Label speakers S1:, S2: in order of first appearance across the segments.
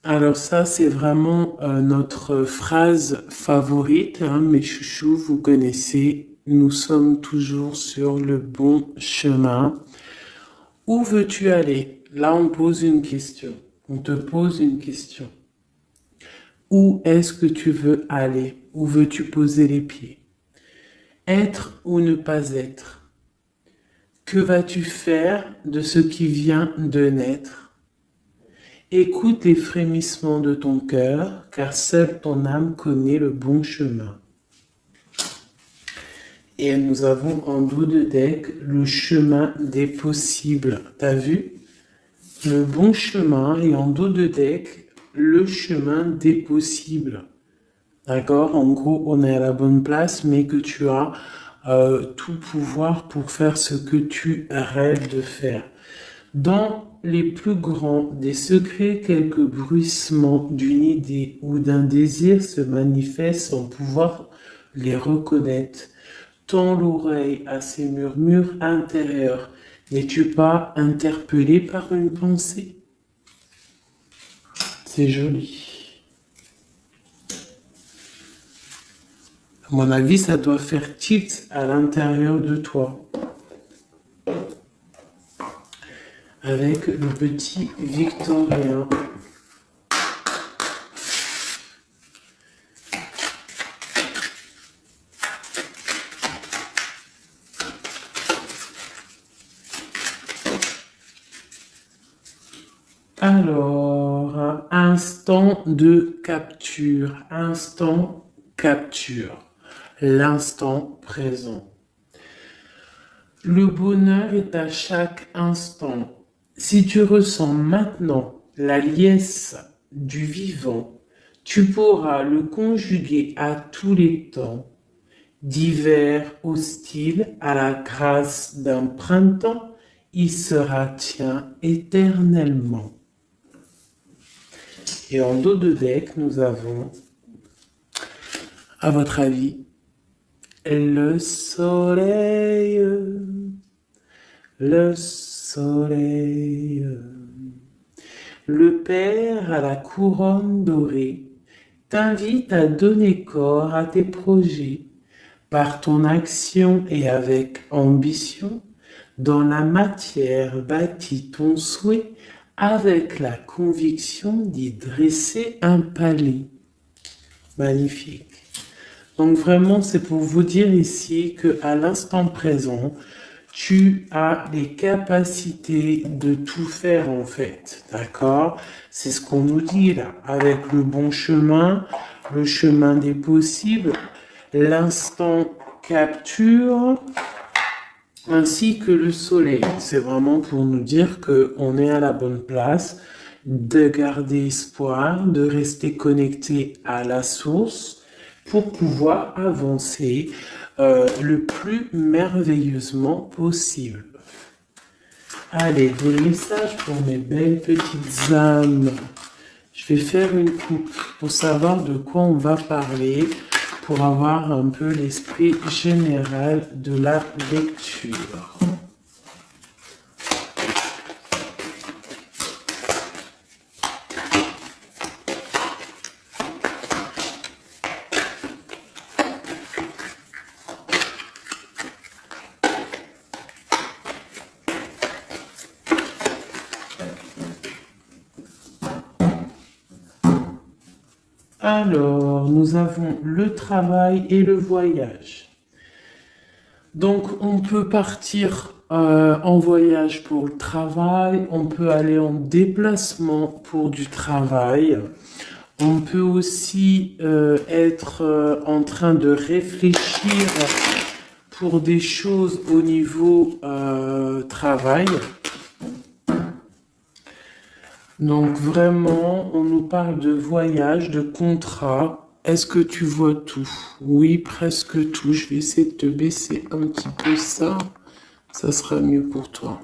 S1: Alors ça, c'est vraiment notre phrase favorite, hein, mes chouchous, vous connaissez, nous sommes toujours sur le bon chemin. Où veux-tu aller? Là, on pose une question. On te pose une question. Où est-ce que tu veux aller? Où veux-tu poser les pieds? Être ou ne pas être? Que vas-tu faire de ce qui vient de naître? Écoute les frémissements de ton cœur, car seule ton âme connaît le bon chemin. Et nous avons en dos de deck le chemin des possibles. T'as vu? Le bon chemin et en dos de deck le chemin des possibles. D'accord? En gros, on est à la bonne place, mais que tu as tout pouvoir pour faire ce que tu rêves de faire. Dans les plus grands des secrets, quelques bruissements d'une idée ou d'un désir se manifestent sans pouvoir les reconnaître. Tends l'oreille à ces murmures intérieurs. N'es-tu pas interpellé par une pensée? C'est joli. À mon avis, ça doit faire tilt à l'intérieur de toi. Avec le petit Victorien. Alors, instant de capture, l'instant présent. Le bonheur est à chaque instant. Si tu ressens maintenant la liesse du vivant, tu pourras le conjuguer à tous les temps, d'hiver hostile à la grâce d'un printemps, il sera tien éternellement. Et en dos de deck, nous avons, à votre avis, le soleil, le soleil, le père à la couronne dorée t'invite à donner corps à tes projets par ton action et avec ambition. Dans la matière bâtis ton souhait avec la conviction d'y dresser un palais. Magnifique. Donc vraiment, c'est pour vous dire ici qu'à l'instant présent, tu as les capacités de tout faire en fait. D'accord? C'est ce qu'on nous dit là. Avec le bon chemin, le chemin des possibles, l'instant capture, ainsi que le soleil. C'est vraiment pour nous dire qu'on est à la bonne place, de garder espoir, de rester connecté à la source pour pouvoir avancer le plus merveilleusement possible. Allez, des messages pour mes belles petites âmes. Je vais faire une coupe pour savoir de quoi on va parler, pour avoir un peu l'esprit général de la lecture. Alors, nous avons le travail et le voyage. Donc, on peut partir en voyage pour le travail, on peut aller en déplacement pour du travail, on peut aussi être en train de réfléchir pour des choses au niveau travail. Donc vraiment, on nous parle de voyage, de contrat. Est-ce que tu vois tout? Oui, presque tout. Je vais essayer de te baisser un petit peu ça. Ça sera mieux pour toi.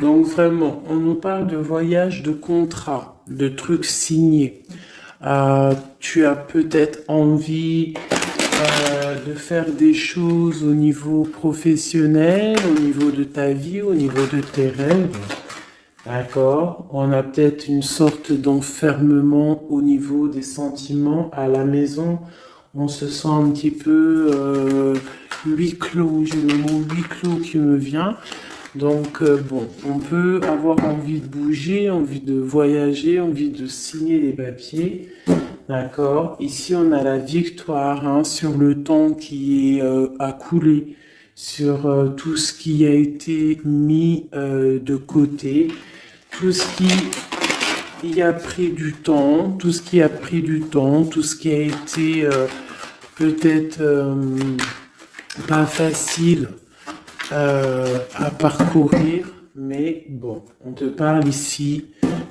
S1: Donc vraiment, on nous parle de voyage, de contrat, de trucs signés. Tu as peut-être envie de faire des choses au niveau professionnel, au niveau de ta vie, au niveau de tes rêves. D'accord? On a peut-être une sorte d'enfermement au niveau des sentiments à la maison. On se sent un petit peu huis clos. J'ai le mot huis clos qui me vient. Donc, bon, on peut avoir envie de bouger, envie de voyager, envie de signer des papiers. D'accord. Ici, on a la victoire hein, sur le temps qui est à couler, sur tout ce qui a été mis de côté, tout ce qui a pris du temps, tout ce qui a pris du temps, tout ce qui a été peut-être pas facile à parcourir, mais bon, on te parle ici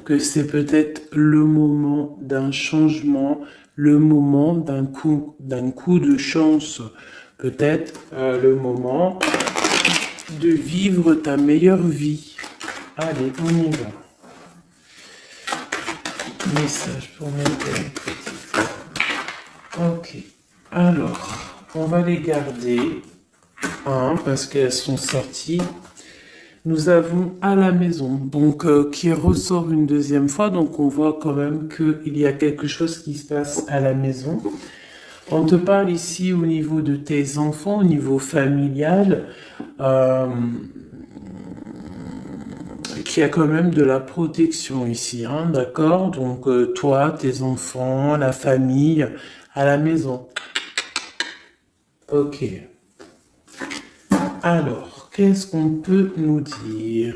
S1: que c'est peut-être le moment d'un changement, le moment d'un coup de chance, peut-être le moment de vivre ta meilleure vie. Allez, on y va. Message pour mes petites. Ok, alors, on va les garder. Parce qu'elles sont sorties. Nous avons à la maison, donc qui ressort une deuxième fois, donc on voit quand même qu'il y a quelque chose qui se passe à la maison. On te parle ici au niveau de tes enfants, au niveau familial, qu'il y a quand même de la protection ici, hein, d'accord? Donc toi, tes enfants, la famille, à la maison. Ok. Alors, qu'est-ce qu'on peut nous dire?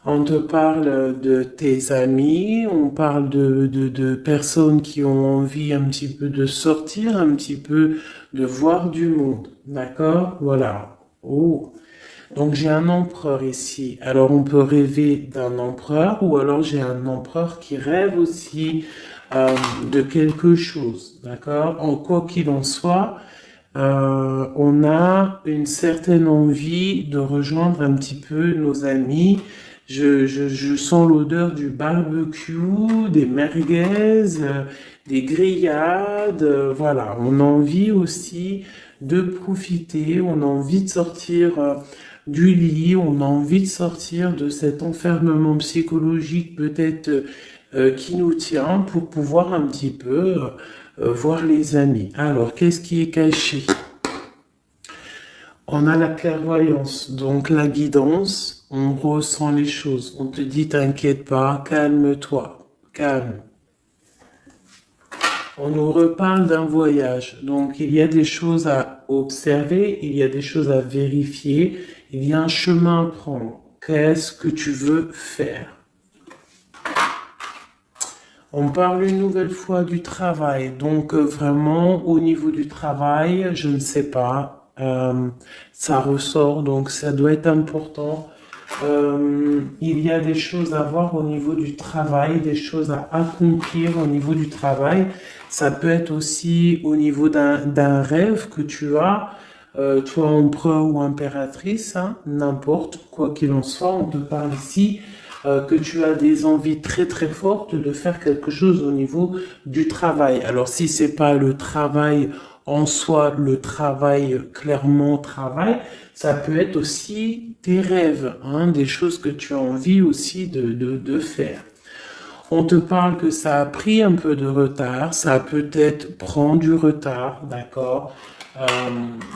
S1: On te parle de tes amis, on parle de personnes qui ont envie un petit peu de sortir, un petit peu de voir du monde. D'accord? Voilà. Oh. Donc j'ai un empereur ici. Alors on peut rêver d'un empereur ou alors j'ai un empereur qui rêve aussi de quelque chose. D'accord? En quoi qu'il en soit, on a une certaine envie de rejoindre un petit peu nos amis. Je sens l'odeur du barbecue, des merguez, des grillades. Voilà, on a envie aussi de profiter, on a envie de sortir du lit, on a envie de sortir de cet enfermement psychologique peut-être qui nous tient pour pouvoir un petit peu voir les amis. Alors, qu'est-ce qui est caché? On a la clairvoyance, donc la guidance, on ressent les choses. On te dit, t'inquiète pas, calme-toi, calme. On nous reparle d'un voyage, donc il y a des choses à observer, il y a des choses à vérifier, il y a un chemin à prendre. Qu'est-ce que tu veux faire? On parle une nouvelle fois du travail, donc vraiment au niveau du travail, je ne sais pas, ça ressort, donc ça doit être important. Il y a des choses à voir au niveau du travail, des choses à accomplir au niveau du travail. Ça peut être aussi au niveau d'un rêve que tu as, toi empereur ou impératrice, hein, n'importe quoi qu'il en soit, on te parle ici que tu as des envies très très fortes de faire quelque chose au niveau du travail. Alors si c'est pas le travail en soi, le travail clairement travail, ça peut être aussi tes rêves, hein, des choses que tu as envie aussi de faire. On te parle que ça a pris un peu de retard, ça peut-être prend du retard, d'accord.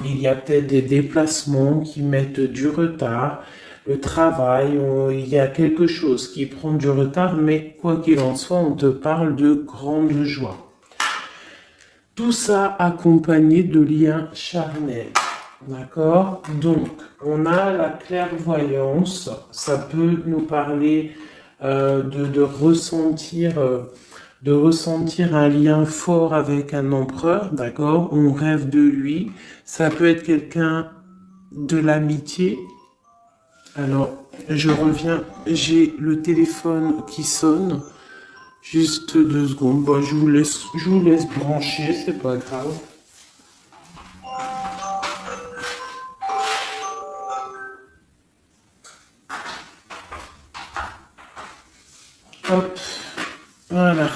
S1: Il y a peut-être des déplacements qui mettent du retard. Le travail, il y a quelque chose qui prend du retard, mais quoi qu'il en soit, on te parle de grande joie. Tout ça accompagné de liens charnels. D'accord? Donc, on a la clairvoyance. Ça peut nous parler de ressentir un lien fort avec un empereur. D'accord? On rêve de lui. Ça peut être quelqu'un de l'amitié. Alors, je reviens. J'ai le téléphone qui sonne. Juste 2 secondes. Bon, je vous laisse brancher, c'est pas grave. Hop, voilà.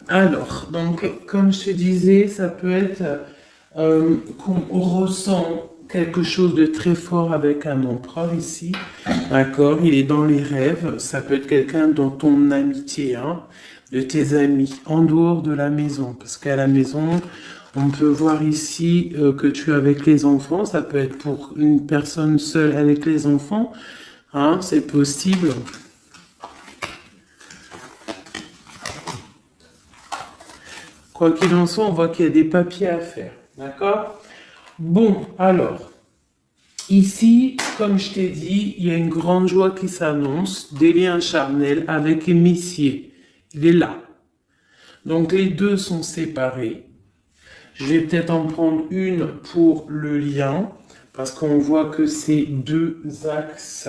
S1: Alors, donc, comme je te disais, ça peut être qu'on ressent quelque chose de très fort avec un empereur ici. D'accord? Il est dans les rêves. Ça peut être quelqu'un dans ton amitié, hein, de tes amis, en dehors de la maison. Parce qu'à la maison, on peut voir ici que tu es avec les enfants. Ça peut être pour une personne seule avec les enfants. Hein, c'est possible. Quoi qu'il en soit, on voit qu'il y a des papiers à faire. D'accord? Bon, alors, ici, comme je t'ai dit, il y a une grande joie qui s'annonce, des liens charnels avec Messier. Il est là. Donc, les deux sont séparés. Je vais peut-être en prendre une pour le lien, parce qu'on voit que c'est deux axes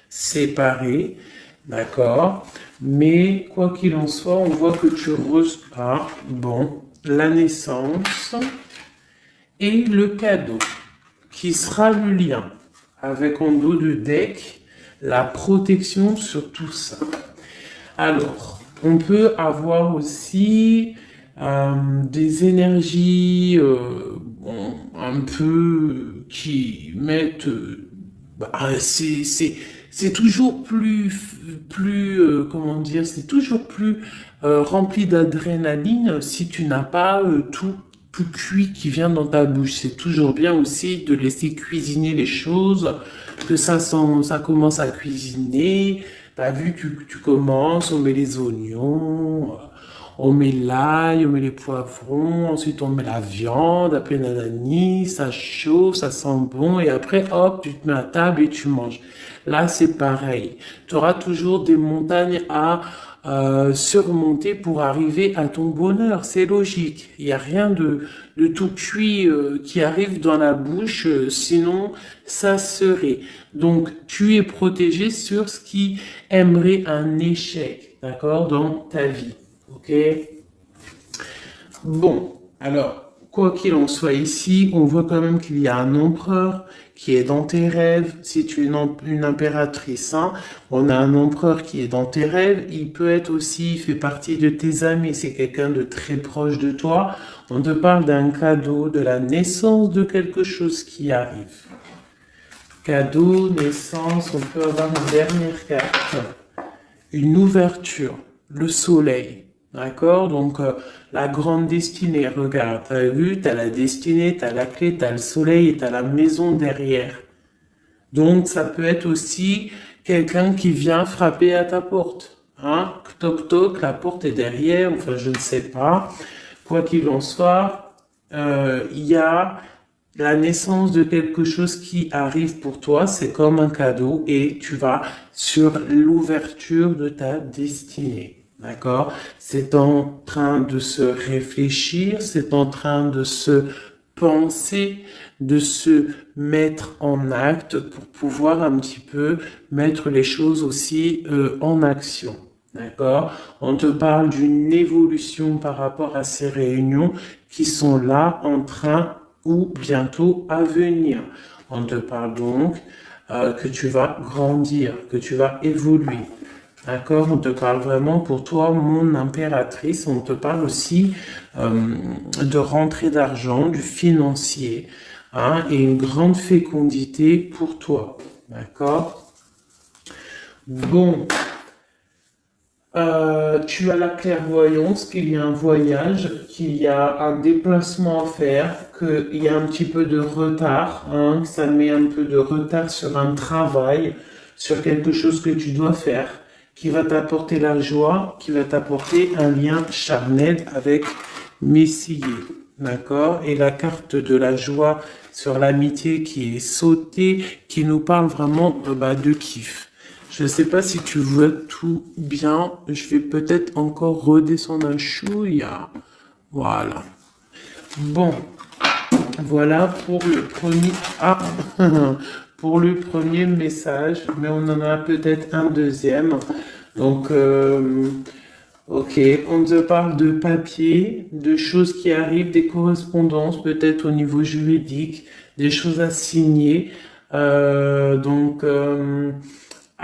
S1: séparés. D'accord? Mais, quoi qu'il en soit, on voit que tu reçois, bon, la naissance et le cadeau, qui sera le lien, avec en dos de deck, la protection sur tout ça. Alors, on peut avoir aussi des énergies bon, un peu qui mettent... c'est toujours comment dire, c'est toujours plus rempli d'adrénaline si tu n'as pas tout cuit qui vient dans ta bouche. C'est toujours bien aussi de laisser cuisiner les choses, que ça commence à cuisiner. T'as vu, tu commences, on met les oignons, on met l'ail, on met les poivrons, ensuite on met la viande, après nanani, ça chauffe, ça sent bon, et après, hop, tu te mets à table et tu manges. Là, c'est pareil. Tu auras toujours des montagnes à surmonter pour arriver à ton bonheur. C'est logique. Il n'y a rien de tout cuit qui arrive dans la bouche, sinon ça serait. Donc, tu es protégé sur ce qui aimerait un échec, d'accord, dans ta vie. Ok? Bon, alors, quoi qu'il en soit ici, on voit quand même qu'il y a un empereur qui est dans tes rêves. Si tu es une impératrice, hein, on a un empereur qui est dans tes rêves. Il peut être aussi, il fait partie de tes amis. C'est quelqu'un de très proche de toi. On te parle d'un cadeau, de la naissance de quelque chose qui arrive. Cadeau, naissance, on peut avoir une dernière carte. Une ouverture, le soleil. D'accord? Donc, la grande destinée, regarde, t'as vu, t'as la destinée, t'as la clé, t'as le soleil et t'as la maison derrière. Donc, ça peut être aussi quelqu'un qui vient frapper à ta porte. Hein? Toc toc, la porte est derrière, enfin, je ne sais pas. Quoi qu'il en soit, il y a la naissance de quelque chose qui arrive pour toi, c'est comme un cadeau et tu vas sur l'ouverture de ta destinée. D'accord? C'est en train de se réfléchir, c'est en train de se penser, de se mettre en acte pour pouvoir un petit peu mettre les choses aussi en action. D'accord? On te parle d'une évolution par rapport à ces réunions qui sont là en train ou bientôt à venir. On te parle donc que tu vas grandir, que tu vas évoluer. D'accord? On te parle vraiment pour toi, mon impératrice. On te parle aussi de rentrée d'argent, du financier, hein, et une grande fécondité pour toi. D'accord? Bon. Tu as la clairvoyance qu'il y a un voyage, qu'il y a un déplacement à faire, qu'il y a un petit peu de retard, hein, que ça met un peu de retard sur un travail, sur quelque chose que tu dois faire, qui va t'apporter la joie, qui va t'apporter un lien charnel avec Messier. D'accord? Et la carte de la joie sur l'amitié qui est sautée, qui nous parle vraiment de kiff. Je ne sais pas si tu vois tout bien. Je vais peut-être encore redescendre un chouïa. Voilà. Bon. Voilà pour le premier... Ah pour le premier message. Mais on en a peut-être un deuxième. Donc, ok. On te parle de papier, de choses qui arrivent, des correspondances, peut-être au niveau juridique, des choses à signer.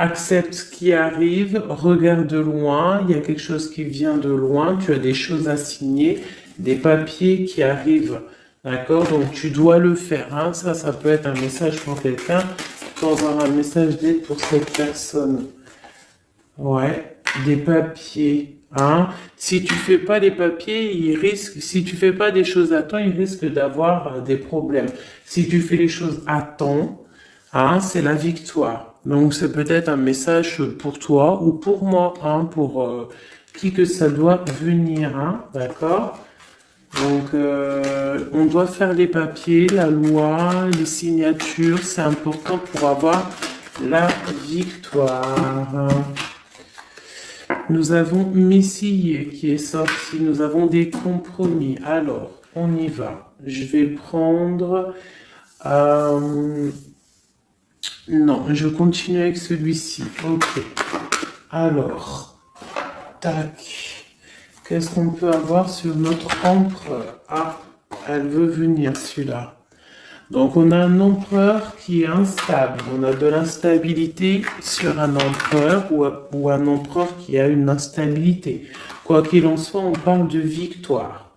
S1: Accepte ce qui arrive, regarde de loin, il y a quelque chose qui vient de loin, tu as des choses à signer, des papiers qui arrivent, d'accord? Donc tu dois le faire, hein? Ça peut être un message pour quelqu'un peux avoir un message d'aide pour cette personne. Ouais, des papiers. Hein? Si tu fais pas les papiers, si tu fais pas des choses à temps, il risque d'avoir des problèmes. Si tu fais les choses à temps, hein, c'est la victoire. Donc c'est peut-être un message pour toi ou pour moi, hein, pour qui que ça doit venir, hein, d'accord? Donc on doit faire les papiers, la loi, les signatures, c'est important pour avoir la victoire. Nous avons Messie qui est sorti, nous avons des compromis. Alors, on y va. Je vais prendre... non, je continue avec celui-ci. Ok. Alors, tac. Qu'est-ce qu'on peut avoir sur notre empereur? Ah, elle veut venir, celui-là. Donc, on a un empereur qui est instable. On a de l'instabilité sur un empereur ou un empereur qui a une instabilité. Quoi qu'il en soit, on parle de victoire.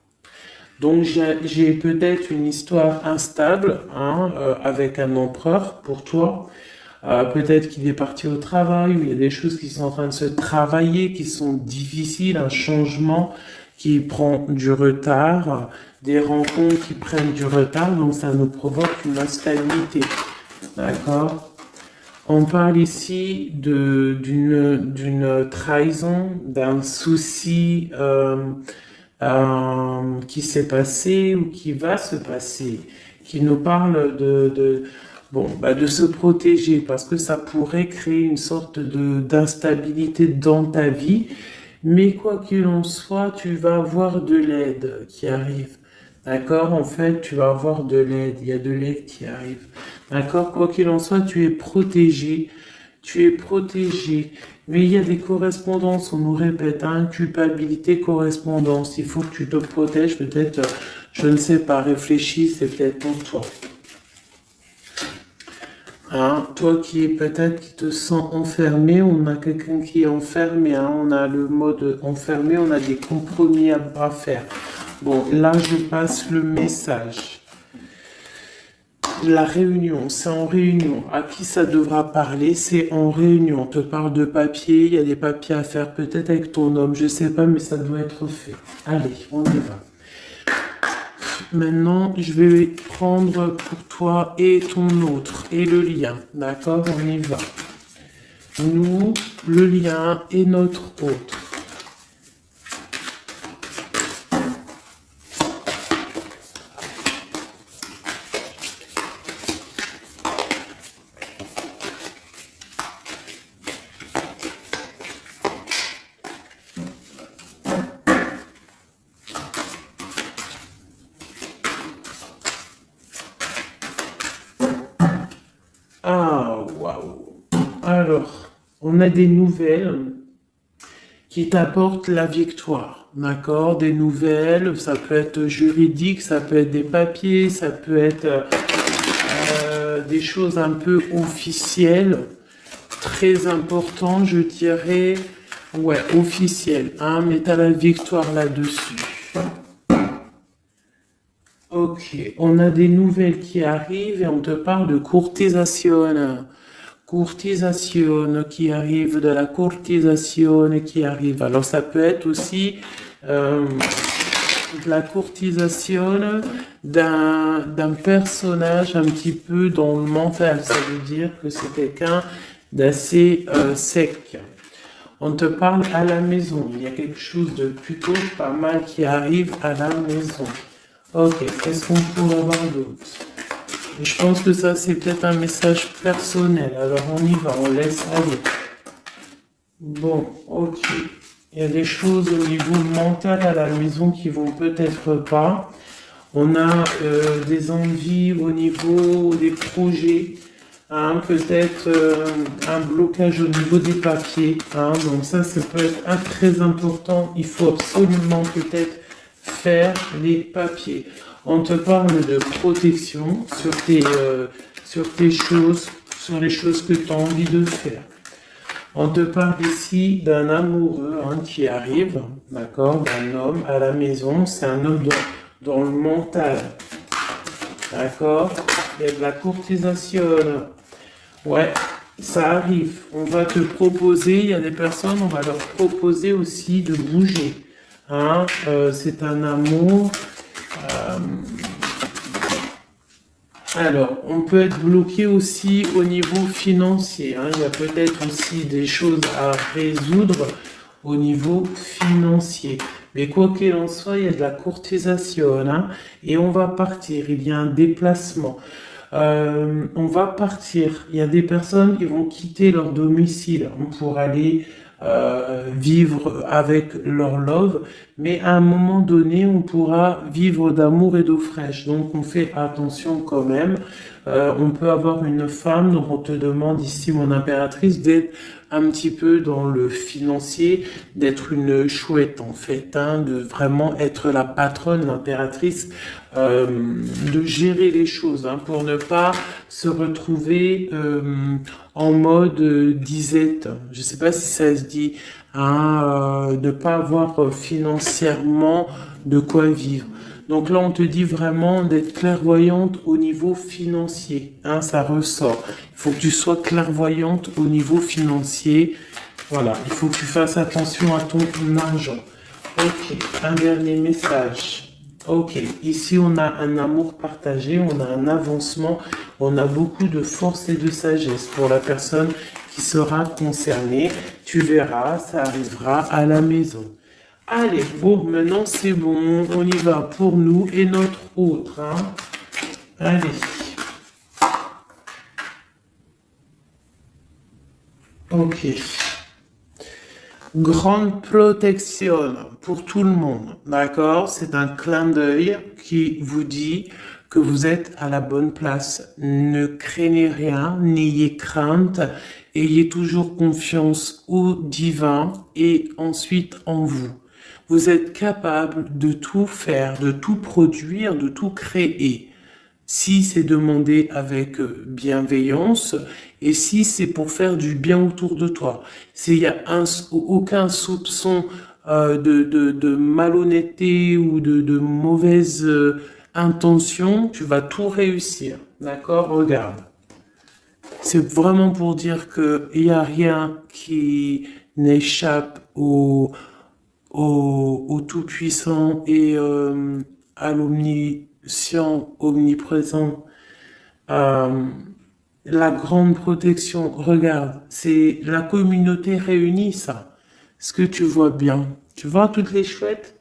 S1: Donc, j'ai peut-être une histoire instable hein, avec un empereur pour toi. Peut-être qu'il est parti au travail, ou il y a des choses qui sont en train de se travailler, qui sont difficiles, un changement qui prend du retard, des rencontres qui prennent du retard, donc ça nous provoque une instabilité. D'accord? On parle ici d'une trahison, d'un souci qui s'est passé ou qui va se passer, qui nous parle de se protéger parce que ça pourrait créer une sorte d'instabilité dans ta vie. Mais quoi qu'il en soit, tu vas avoir de l'aide qui arrive. D'accord? En fait, tu vas avoir de l'aide. Il y a de l'aide qui arrive. D'accord? Quoi qu'il en soit, tu es protégé. Tu es protégé. Mais il y a des correspondances, on nous répète, hein, culpabilité, correspondance. Il faut que tu te protèges. Peut-être, je ne sais pas, réfléchis, c'est peut-être pour toi. Hein, toi qui te sens enfermé, on a quelqu'un qui est enfermé, hein, on a le mode enfermé, on a des compromis à faire. Bon, là je passe le message. La réunion, c'est en réunion. À qui ça devra parler? C'est en réunion. On te parle de papier, il y a des papiers à faire peut-être avec ton homme, je sais pas, mais ça doit être fait. Allez, on y va. Maintenant, je vais prendre pour toi et ton autre, et le lien. D'accord? On y va. Nous, le lien et notre autre. Ah, waouh. Alors, on a des nouvelles qui t'apportent la victoire, d'accord? Des nouvelles, ça peut être juridique, ça peut être des papiers, ça peut être des choses un peu officielles, très importantes, je dirais, ouais, officielles, hein, mais t'as la victoire là-dessus. Ok, on a des nouvelles qui arrivent et on te parle de courtisation. Courtisation qui arrive, de la courtisation qui arrive. Alors ça peut être aussi de la courtisation d'un personnage un petit peu dans le mental. Ça veut dire que c'est quelqu'un d'assez sec. On te parle à la maison. Il y a quelque chose de plutôt pas mal qui arrive à la maison. Ok, qu'est-ce qu'on pourrait avoir d'autre? Je pense que ça, c'est peut-être un message personnel. Alors, on y va, on laisse aller. Bon, ok. Il y a des choses au niveau mental à la maison qui vont peut-être pas. On a des envies au niveau des projets. Hein, peut-être un blocage au niveau des papiers. Hein, donc ça peut être très important. Il faut absolument peut-être faire les papiers. On te parle de protection sur tes choses, sur les choses que tu as envie de faire. On te parle ici d'un amoureux hein, qui arrive, d'accord, d'un homme à la maison. C'est un homme dans le mental, d'accord. Il y a de la courtisation. Ouais, ça arrive. On va te proposer, il y a des personnes, on va leur proposer aussi de bouger. Hein, c'est un amour. euh, Alors, on peut être bloqué aussi au niveau financier. Hein. Il y a peut-être aussi des choses à résoudre au niveau financier. Mais quoi qu'il en soit, il y a de la courtisation, hein, et on va partir. Il y a un déplacement. On va partir. Il y a des personnes qui vont quitter leur domicile pour aller vivre avec leur love, mais à un moment donné, on pourra vivre d'amour et d'eau fraîche. Donc, on fait attention quand même. On peut avoir une femme, donc on te demande ici, mon impératrice, d'être un petit peu dans le financier, d'être une chouette en fait, hein, de vraiment être la patronne, l'impératrice, de gérer les choses, hein, pour ne pas se retrouver en mode disette. Je sais pas si ça se dit, hein, ne pas avoir financièrement de quoi vivre. Donc là, on te dit vraiment d'être clairvoyante au niveau financier. Hein, ça ressort. Il faut que tu sois clairvoyante au niveau financier. Voilà, il faut que tu fasses attention à ton argent. Ok, un dernier message. Ok, ici on a un amour partagé, on a un avancement, on a beaucoup de force et de sagesse pour la personne qui sera concernée. Tu verras, ça arrivera à la maison. Allez, bon, maintenant c'est bon, on y va pour nous et notre autre. Hein. Allez. Ok. Grande protection pour tout le monde, d'accord? C'est un clin d'œil qui vous dit que vous êtes à la bonne place. Ne craignez rien, n'ayez crainte, ayez toujours confiance au divin et ensuite en vous. Vous êtes capable de tout faire, de tout produire, de tout créer. Si c'est demandé avec bienveillance et si c'est pour faire du bien autour de toi. S'il y a aucun soupçon de malhonnêteté ou de mauvaise intention, tu vas tout réussir. D'accord? Regarde. C'est vraiment pour dire qu'il n'y a rien qui n'échappe au Tout-Puissant et à l'Omniscient, omniprésent. Euh, la grande protection, regarde, c'est la communauté réunie, ça. Est-ce que tu vois bien? Tu vois toutes les chouettes?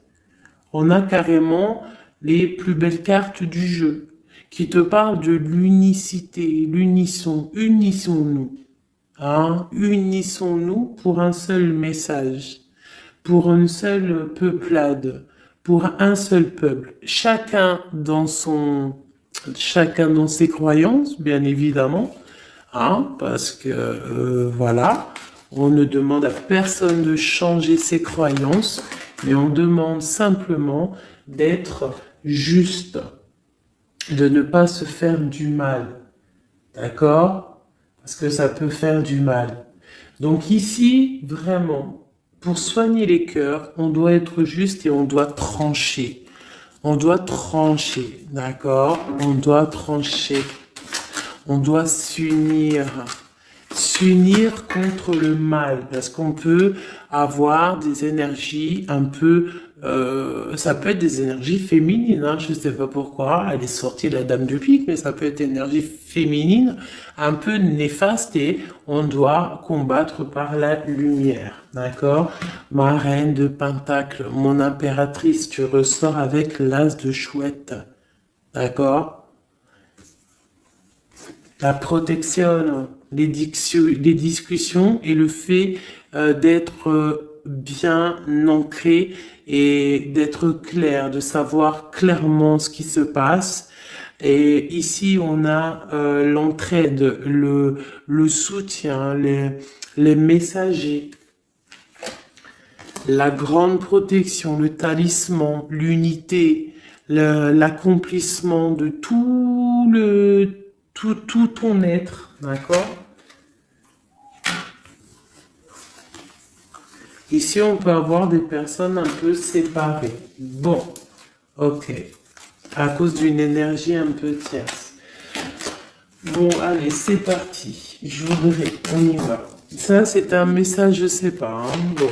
S1: On a carrément les plus belles cartes du jeu qui te parlent de l'unicité, l'unisson, unissons-nous. Hein? Unissons-nous pour un seul message, pour une seule peuplade, pour un seul peuple. Chacun dans ses croyances, bien évidemment, hein, parce que voilà, on ne demande à personne de changer ses croyances, mais on demande simplement d'être juste, de ne pas se faire du mal, d'accord? Parce que ça peut faire du mal. Donc ici, vraiment, pour soigner les cœurs, on doit être juste et on doit trancher. On doit trancher, d'accord? On doit trancher. On doit s'unir. S'unir contre le mal. Parce qu'on peut avoir des énergies un peu... ça peut être des énergies féminines, hein, je sais pas pourquoi. Elle est sortie la dame du pique, mais ça peut être une énergie féminine un peu néfaste et on doit combattre par la lumière. D'accord? Ma reine de Pentacle, mon impératrice, tu ressors avec l'as de chouette. D'accord? La protection, les discussions et le fait d'être bien ancré et d'être clair, de savoir clairement ce qui se passe. Et ici, on a l'entraide, le soutien, les messagers, la grande protection, le talisman, l'unité, l'accomplissement de tout ton être, d'accord? Ici, on peut avoir des personnes un peu séparées. Bon, ok. À cause d'une énergie un peu tierce. Bon, allez, c'est parti. Je voudrais, on y va. Ça, c'est un message, je sais pas. Hein. Bon.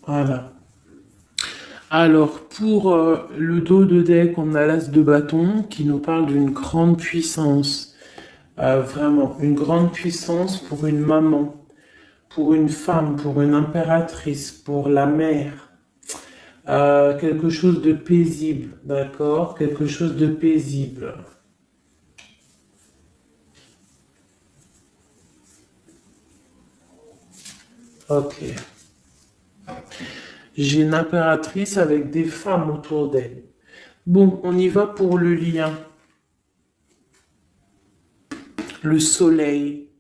S1: Voilà. Alors, pour le dos de deck, on a l'as de bâton qui nous parle d'une grande puissance. Vraiment, une grande puissance pour une maman, pour une femme, pour une impératrice, pour la mère. Quelque chose de paisible, d'accord? Quelque chose de paisible. Ok. J'ai une impératrice avec des femmes autour d'elle. Bon, on y va pour le lien. Le soleil.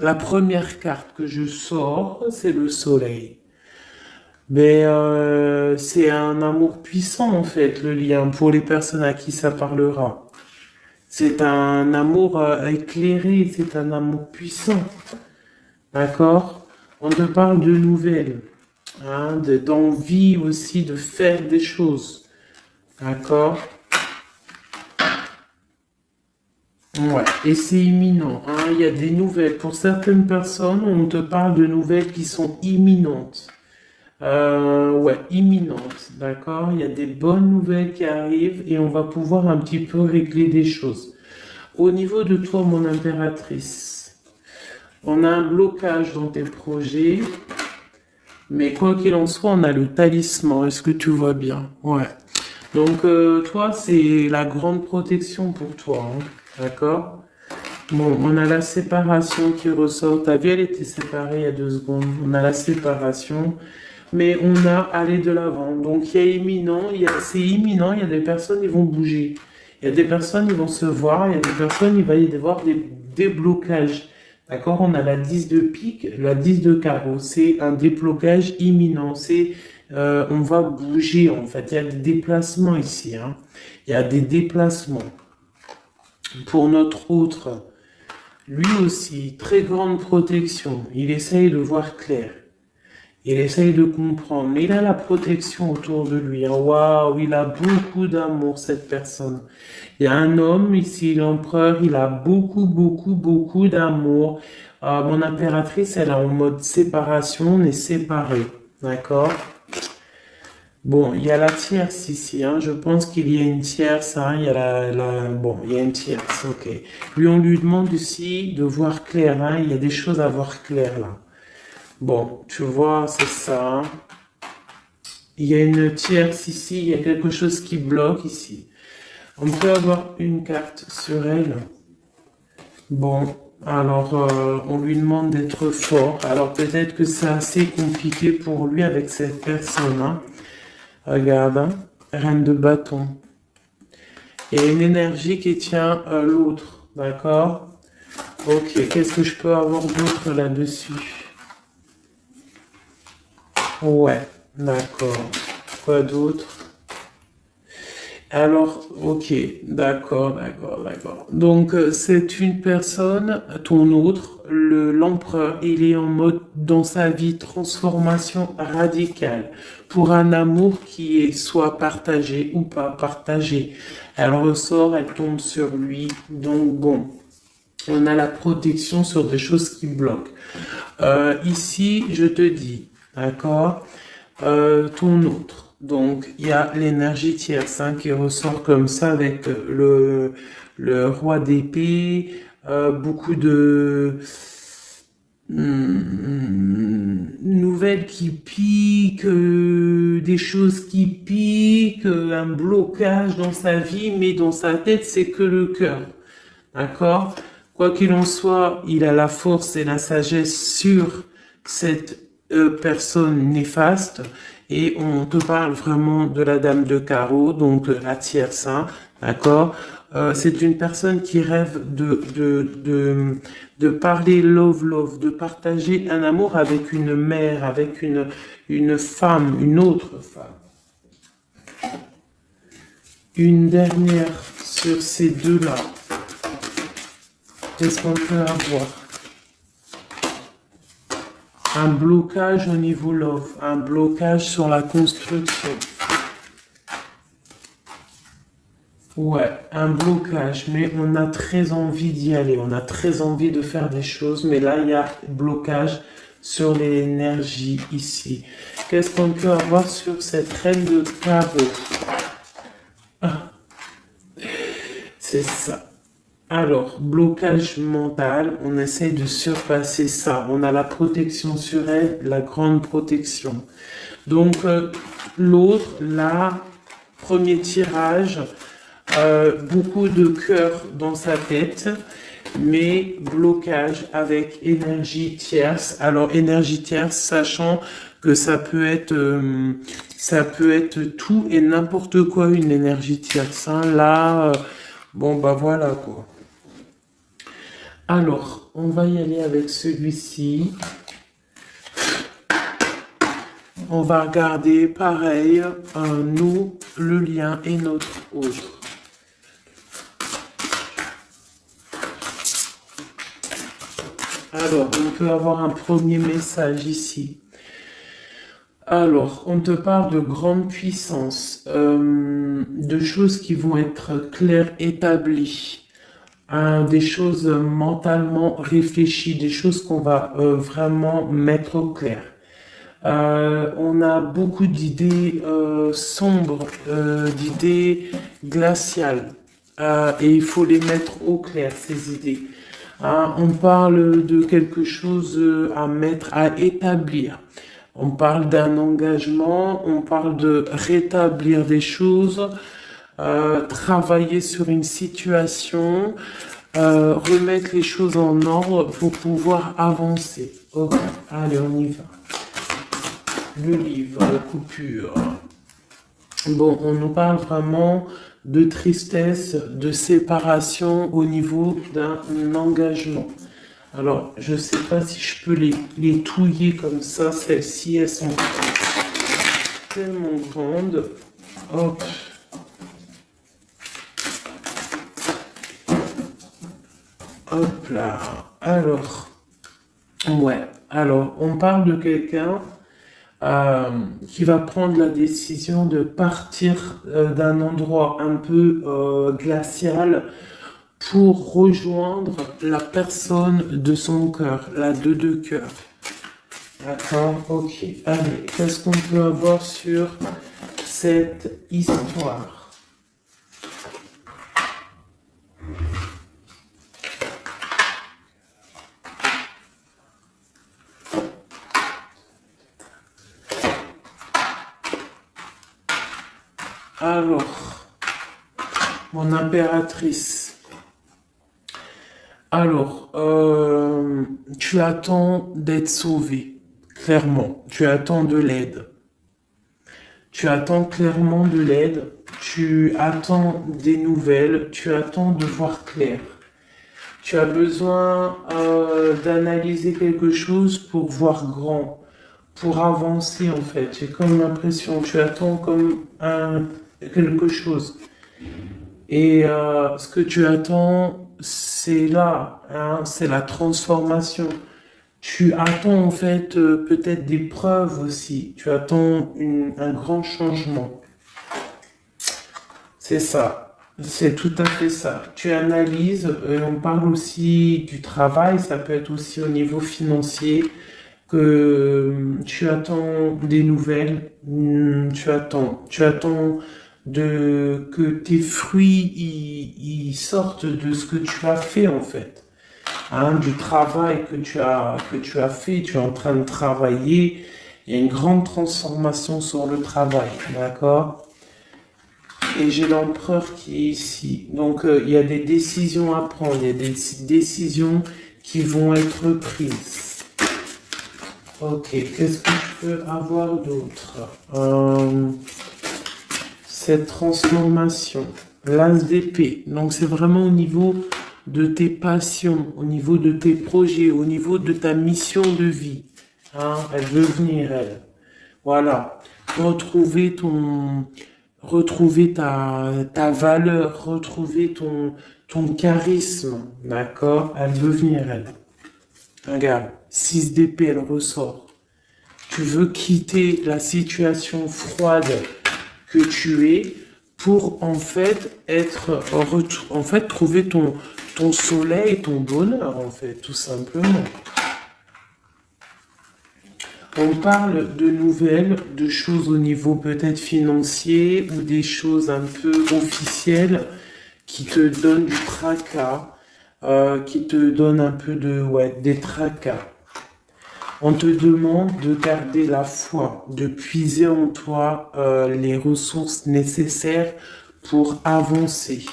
S1: La première carte que je sors, c'est le soleil. Mais c'est un amour puissant en fait, le lien, pour les personnes à qui ça parlera. C'est un amour éclairé, c'est un amour puissant. D'accord? On te parle de nouvelles, hein, d'envie aussi de faire des choses. D'accord? Ouais, et c'est imminent, hein. Il y a des nouvelles. Pour certaines personnes, on te parle de nouvelles qui sont imminentes. Ouais, imminentes, d'accord? Il y a des bonnes nouvelles qui arrivent et on va pouvoir un petit peu régler des choses. Au niveau de toi, mon impératrice, on a un blocage dans tes projets, mais quoi qu'il en soit, on a le talisman. Est-ce que tu vois bien? Ouais. Donc, toi, c'est la grande protection pour toi, hein, d'accord? Bon, on a la séparation qui ressort. T'as vu, elle était séparée il y a 2 secondes. On a la séparation, mais on a aller de l'avant. Donc, il y a imminent, c'est imminent. Il y a des personnes qui vont bouger. Il y a des personnes qui vont se voir. Il y a des personnes, il va y avoir des déblocages. D'accord? On a la 10 de pique, la 10 de carreau. C'est un déblocage imminent. On va bouger, en fait. Il y a des déplacements ici, hein. Il y a des déplacements. Pour notre autre, lui aussi, très grande protection. Il essaye de voir clair. Il essaye de comprendre. Mais il a la protection autour de lui. Waouh, il a beaucoup d'amour, cette personne. Il y a un homme ici, l'empereur, il a beaucoup, beaucoup, beaucoup d'amour. Mon impératrice, elle est en mode séparation, on est séparés. D'accord? Bon, il y a la tierce ici, hein. Je pense qu'il y a une tierce, hein. Il y a bon, il y a une tierce, ok. Lui, on lui demande aussi de voir clair, hein. Il y a des choses à voir clair, là. Bon, tu vois, c'est ça. Il y a une tierce ici, il y a quelque chose qui bloque ici. On peut avoir une carte sur elle. Bon, alors, on lui demande d'être fort. Alors, peut-être que c'est assez compliqué pour lui avec cette personne, hein. Regarde, hein, reine de bâton. Il y a une énergie qui tient l'autre, d'accord? Ok, qu'est-ce que je peux avoir d'autre là-dessus? Ouais, d'accord. Quoi d'autre? Alors, ok, d'accord, d'accord, d'accord. Donc, c'est une personne, ton autre, l'empereur, il est en mode, dans sa vie, transformation radicale, pour un amour qui est soit partagé ou pas partagé. Elle ressort, elle tombe sur lui, donc bon, on a la protection sur des choses qui bloquent. Ici, je te dis, d'accord, ton autre. Donc, il y a l'énergie tierce, hein, qui ressort comme ça avec le roi d'épée, beaucoup de nouvelles qui piquent, des choses qui piquent, un blocage dans sa vie, mais dans sa tête, c'est que le cœur. D'accord? Quoi qu'il en soit, il a la force et la sagesse sur cette personne néfaste. Et on te parle vraiment de la dame de carreau, donc la tierce, hein, d'accord? C'est une personne qui rêve de parler love, de partager un amour avec une mère, avec une femme, une autre femme. Une dernière sur ces deux-là. Qu'est-ce qu'on peut avoir? Un blocage au niveau love, un blocage sur la construction. Ouais, un blocage, mais on a très envie d'y aller, on a très envie de faire des choses, mais là, il y a blocage sur l'énergie ici. Qu'est-ce qu'on peut avoir sur cette reine de carreau? Ah, c'est ça. Alors, blocage mental, on essaie de surpasser ça. On a la protection sur elle, la grande protection. Donc, l'autre, là, premier tirage, beaucoup de cœur dans sa tête, mais blocage avec énergie tierce. Alors, énergie tierce, sachant que ça peut être tout et n'importe quoi, une énergie tierce. Hein. Là, bon, bah voilà quoi. Alors, on va y aller avec celui-ci. On va regarder, pareil, nous, le lien et notre autre. Alors, on peut avoir un premier message ici. Alors, on te parle de grande puissance, de choses qui vont être claires, établies. Des choses mentalement réfléchies, des choses qu'on va vraiment mettre au clair. On a beaucoup d'idées sombres, d'idées glaciales, et il faut les mettre au clair, ces idées. On parle de quelque chose à mettre, à établir. On parle d'un engagement, on parle de rétablir des choses, travailler sur une situation, remettre les choses en ordre pour pouvoir avancer. Ok, allez, on y va. Le livre, la coupure. Bon, on nous parle vraiment de tristesse, de séparation au niveau d'un engagement. Alors, je ne sais pas si je peux les touiller comme ça, celles-ci, elles sont tellement grandes. Hop. Hop là. Alors, ouais. Alors, on parle de quelqu'un qui va prendre la décision de partir d'un endroit un peu glacial pour rejoindre la personne de son cœur, la deux de cœur. D'accord, ok. Allez, qu'est-ce qu'on peut avoir sur cette histoire? Alors, mon impératrice. Alors, tu attends d'être sauvé, clairement. Tu attends de l'aide. Tu attends clairement de l'aide. Tu attends des nouvelles. Tu attends de voir clair. Tu as besoin d'analyser quelque chose pour voir grand, pour avancer en fait. J'ai comme l'impression, tu attends comme quelque chose. Et ce que tu attends, c'est là, hein, c'est la transformation. Tu attends en fait peut-être des preuves aussi. Tu attends un grand changement. C'est ça. C'est tout à fait ça. Tu analyses, on parle aussi du travail, ça peut être aussi au niveau financier, que tu attends des nouvelles, tu attends que tes fruits ils sortent de ce que tu as fait en fait, hein, du travail que tu as fait, tu es en train de travailler, il y a une grande transformation sur le travail, d'accord? Et j'ai l'empereur qui est ici. Donc, il y a des décisions à prendre. Il y a des décisions qui vont être prises. Ok, qu'est-ce que je peux avoir d'autre? Cette transformation. L'as d'épée. Donc, c'est vraiment au niveau de tes passions, au niveau de tes projets, au niveau de ta mission de vie. Hein, elle veut venir, elle. Voilà. Retrouver ta valeur, retrouver ton charisme, d'accord? Elle veut venir, elle. Regarde, 6 d'épée, elle ressort. Tu veux quitter la situation froide que tu es pour en fait trouver ton soleil, ton bonheur, en fait, tout simplement. On parle de nouvelles, de choses au niveau peut-être financier ou des choses un peu officielles qui te donnent du tracas, qui te donnent un peu des tracas. On te demande de garder la foi, de puiser en toi les ressources nécessaires pour avancer.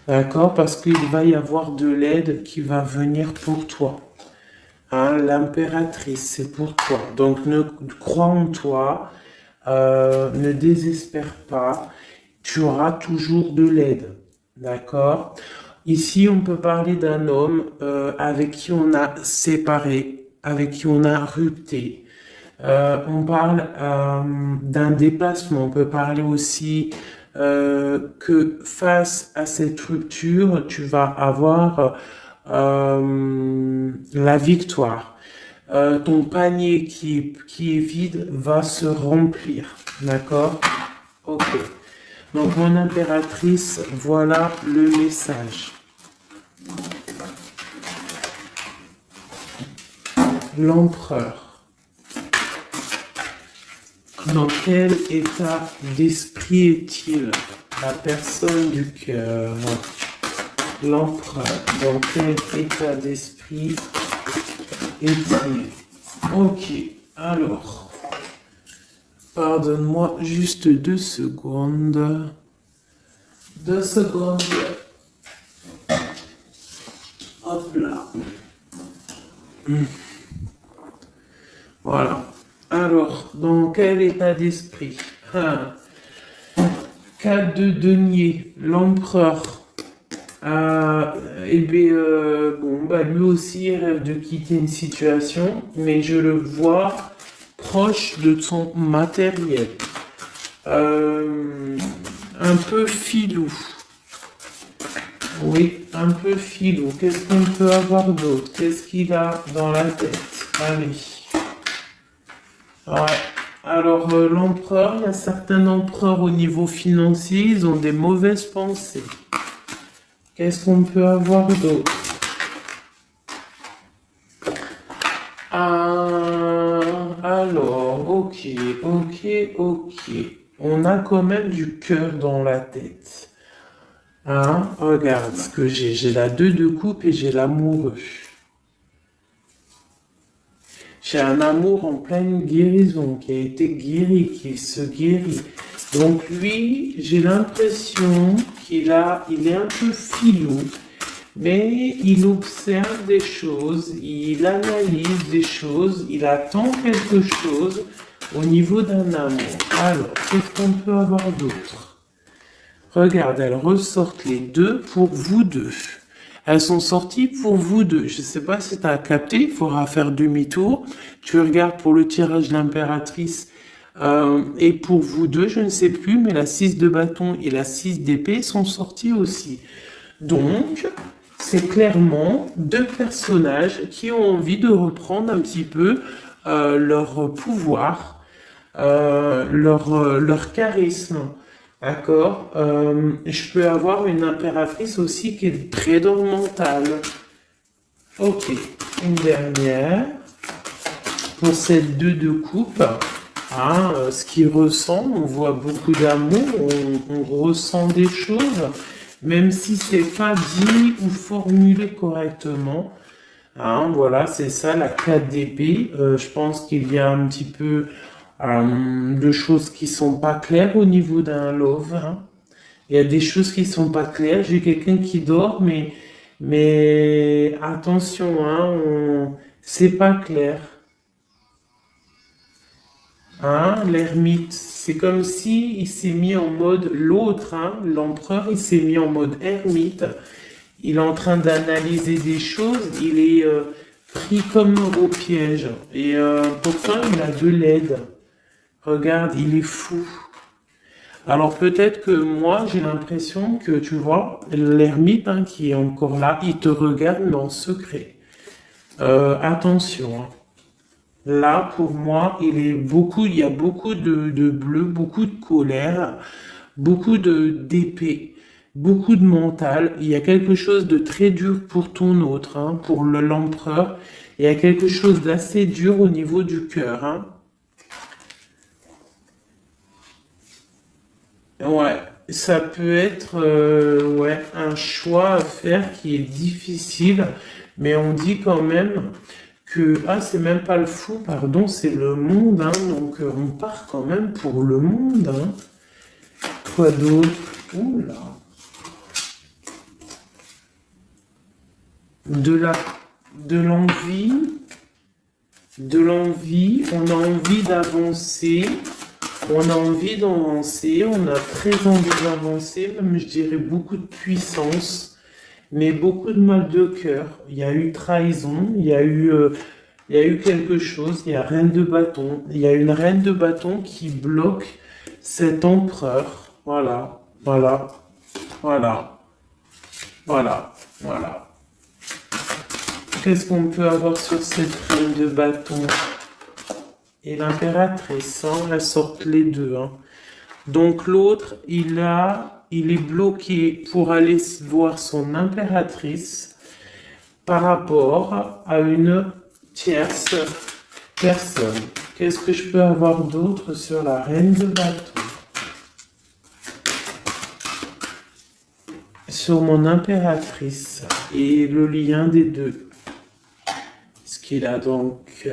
S1: D'accord? Parce qu'il va y avoir de l'aide qui va venir pour toi. Hein, l'impératrice, c'est pour toi. Donc, crois en toi, ne désespère pas. Tu auras toujours de l'aide. D'accord? Ici, on peut parler d'un homme avec qui on a séparé, avec qui on a rupté. On parle d'un déplacement. On peut parler aussi que face à cette rupture, tu vas avoir la victoire. Ton panier qui est vide va se remplir. D'accord? Ok. Donc, mon impératrice, voilà le message. L'empereur. Dans quel état d'esprit est-il? La personne du cœur. L'empereur. Dans quel état d'esprit est-il? Ok, alors. Pardonne-moi juste 2 secondes. 2 secondes. Hop là. Voilà. Alors, dans quel état d'esprit? 4 de denier, l'empereur. Lui aussi il rêve de quitter une situation, mais je le vois proche de son matériel. Un peu filou. Oui, un peu filou. Qu'est-ce qu'on peut avoir d'autre? Qu'est-ce qu'il a dans la tête? Allez. Ouais. Alors, l'empereur, il y a certains empereurs au niveau financier, ils ont des mauvaises pensées. Qu'est-ce qu'on peut avoir d'autre? Alors, ok. On a quand même du cœur dans la tête. Hein? Regarde ce que j'ai. J'ai la 2 de coupe et j'ai l'amoureux. J'ai un amour en pleine guérison, qui a été guéri, qui se guérit. Donc lui, j'ai l'impression il est un peu filou, mais il observe des choses, il analyse des choses, il attend quelque chose au niveau d'un amour. Alors, qu'est-ce qu'on peut avoir d'autre? Regarde, elles ressortent les 2 pour vous deux. Elles sont sorties pour vous deux. Je ne sais pas si tu as capté, il faudra faire demi-tour. Tu regardes pour le tirage de l'impératrice. Et pour vous deux, je ne sais plus, mais la 6 de bâton et la 6 d'épée sont sorties aussi. Donc, c'est clairement 2 personnages qui ont envie de reprendre un petit peu leur pouvoir, leur charisme. D'accord. Je peux avoir une impératrice aussi qui est prédominantale. Ok. Une dernière. Pour cette 2 de coupe. Hein, ce qui ressent, on voit beaucoup d'amour, on ressent des choses, même si c'est pas dit ou formulé correctement. Hein, voilà, c'est ça la 4 d'épée. Je pense qu'il y a un petit peu de choses qui sont pas claires au niveau d'un love, hein. Il y a des choses qui sont pas claires. J'ai quelqu'un qui dort, mais attention, hein, c'est pas clair. Hein, l'ermite, c'est comme si il s'est mis en mode l'autre, hein, l'empereur, il s'est mis en mode ermite. Il est en train d'analyser des choses. Il est pris comme au piège. Et pourtant, il a de l'aide. Regarde, il est fou. Alors peut-être que moi, j'ai l'impression que, tu vois, l'ermite hein, qui est encore là, il te regarde mais en secret. Attention. Hein. Là, pour moi, il y a beaucoup de bleu, beaucoup de colère, beaucoup d'épée, beaucoup de mental. Il y a quelque chose de très dur pour ton autre, hein, pour l'empereur. Il y a quelque chose d'assez dur au niveau du cœur. Hein. Ouais, ça peut être ouais, un choix à faire qui est difficile, mais on dit quand même que, ah, c'est même pas le fou, pardon, c'est le monde, hein, donc on part quand même pour le monde. Hein. Quoi d'autre? Oula. De la, de l'envie, on a envie d'avancer. On a envie d'avancer, on a très envie d'avancer, même je dirais beaucoup de puissance, mais beaucoup de mal de cœur. Il y a eu trahison, il y a eu quelque chose, il y a reine de bâton. Il y a une reine de bâton qui bloque cet empereur. Voilà, voilà, voilà, voilà, voilà. Qu'est-ce qu'on peut avoir sur cette reine de bâton? Et l'impératrice, hein, elles sortent les deux. Hein. Donc l'autre, il est bloqué pour aller voir son impératrice par rapport à une tierce personne. Qu'est-ce que je peux avoir d'autre sur la reine de bâton? Sur mon impératrice et le lien des deux. Ce qu'il a donc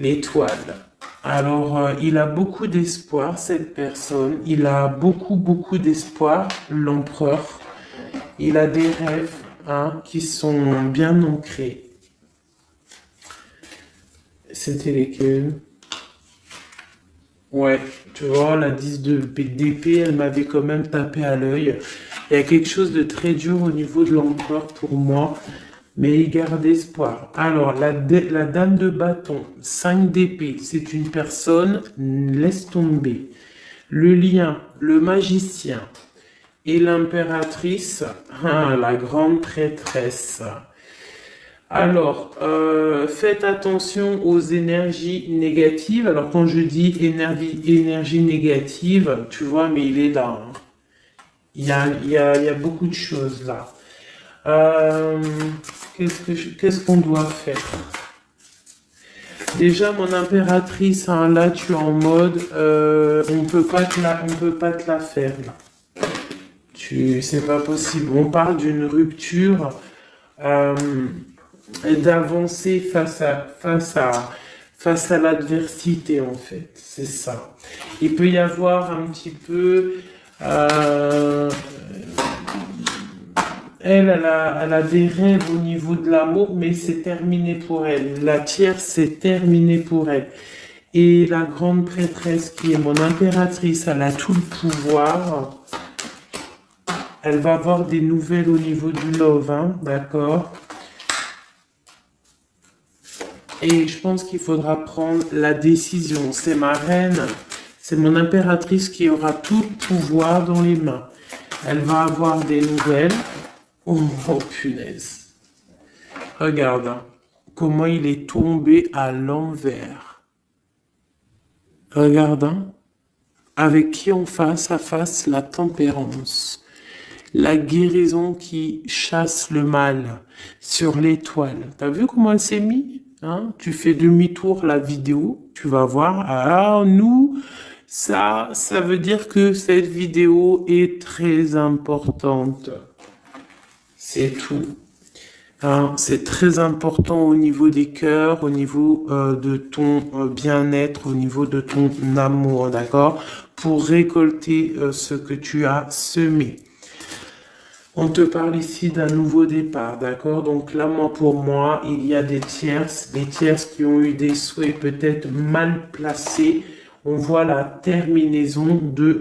S1: l'étoile. Alors, il a beaucoup d'espoir, cette personne. Il a beaucoup, beaucoup d'espoir, l'empereur. Il a des rêves hein, qui sont bien ancrés. C'était lesquels? Ouais, tu vois, la 10 d'épée, elle m'avait quand même tapé à l'œil. Il y a quelque chose de très dur au niveau de l'empereur pour moi. Mais il garde espoir. Alors, la dame de bâton, 5 d'épée, c'est une personne, laisse tomber. Le lien, le magicien et l'impératrice, hein, la grande prêtresse. Alors, faites attention aux énergies négatives. Alors, quand je dis énergie négative, tu vois, mais il est là. Hein. Il y a beaucoup de choses là. Qu'est-ce qu'on doit faire? Déjà, mon impératrice, hein, là, tu es en mode, on peut pas te la faire, là. C'est pas possible. On parle d'une rupture, et d'avancer face à l'adversité, en fait. C'est ça. Il peut y avoir un petit peu, elle a des rêves au niveau de l'amour, mais c'est terminé pour elle. La tierce, c'est terminé pour elle. Et la grande prêtresse, qui est mon impératrice, elle a tout le pouvoir. Elle va avoir des nouvelles au niveau du love, hein, d'accord? Et je pense qu'il faudra prendre la décision. C'est ma reine, c'est mon impératrice qui aura tout le pouvoir dans les mains. Elle va avoir des nouvelles. Oh, oh, punaise. Regarde hein, comment il est tombé à l'envers. Regarde hein, avec qui on face à face la tempérance. La guérison qui chasse le mal sur l'étoile. T'as vu comment elle s'est mise hein? Tu fais demi-tour la vidéo, tu vas voir. Ah, nous, ça veut dire que cette vidéo est très importante. C'est tout. Hein, c'est très important au niveau des cœurs, au niveau de ton bien-être, au niveau de ton amour, d'accord? Pour récolter ce que tu as semé. On te parle ici d'un nouveau départ, d'accord? Donc là, moi, pour moi, il y a des tierces qui ont eu des souhaits peut-être mal placés. On voit la terminaison de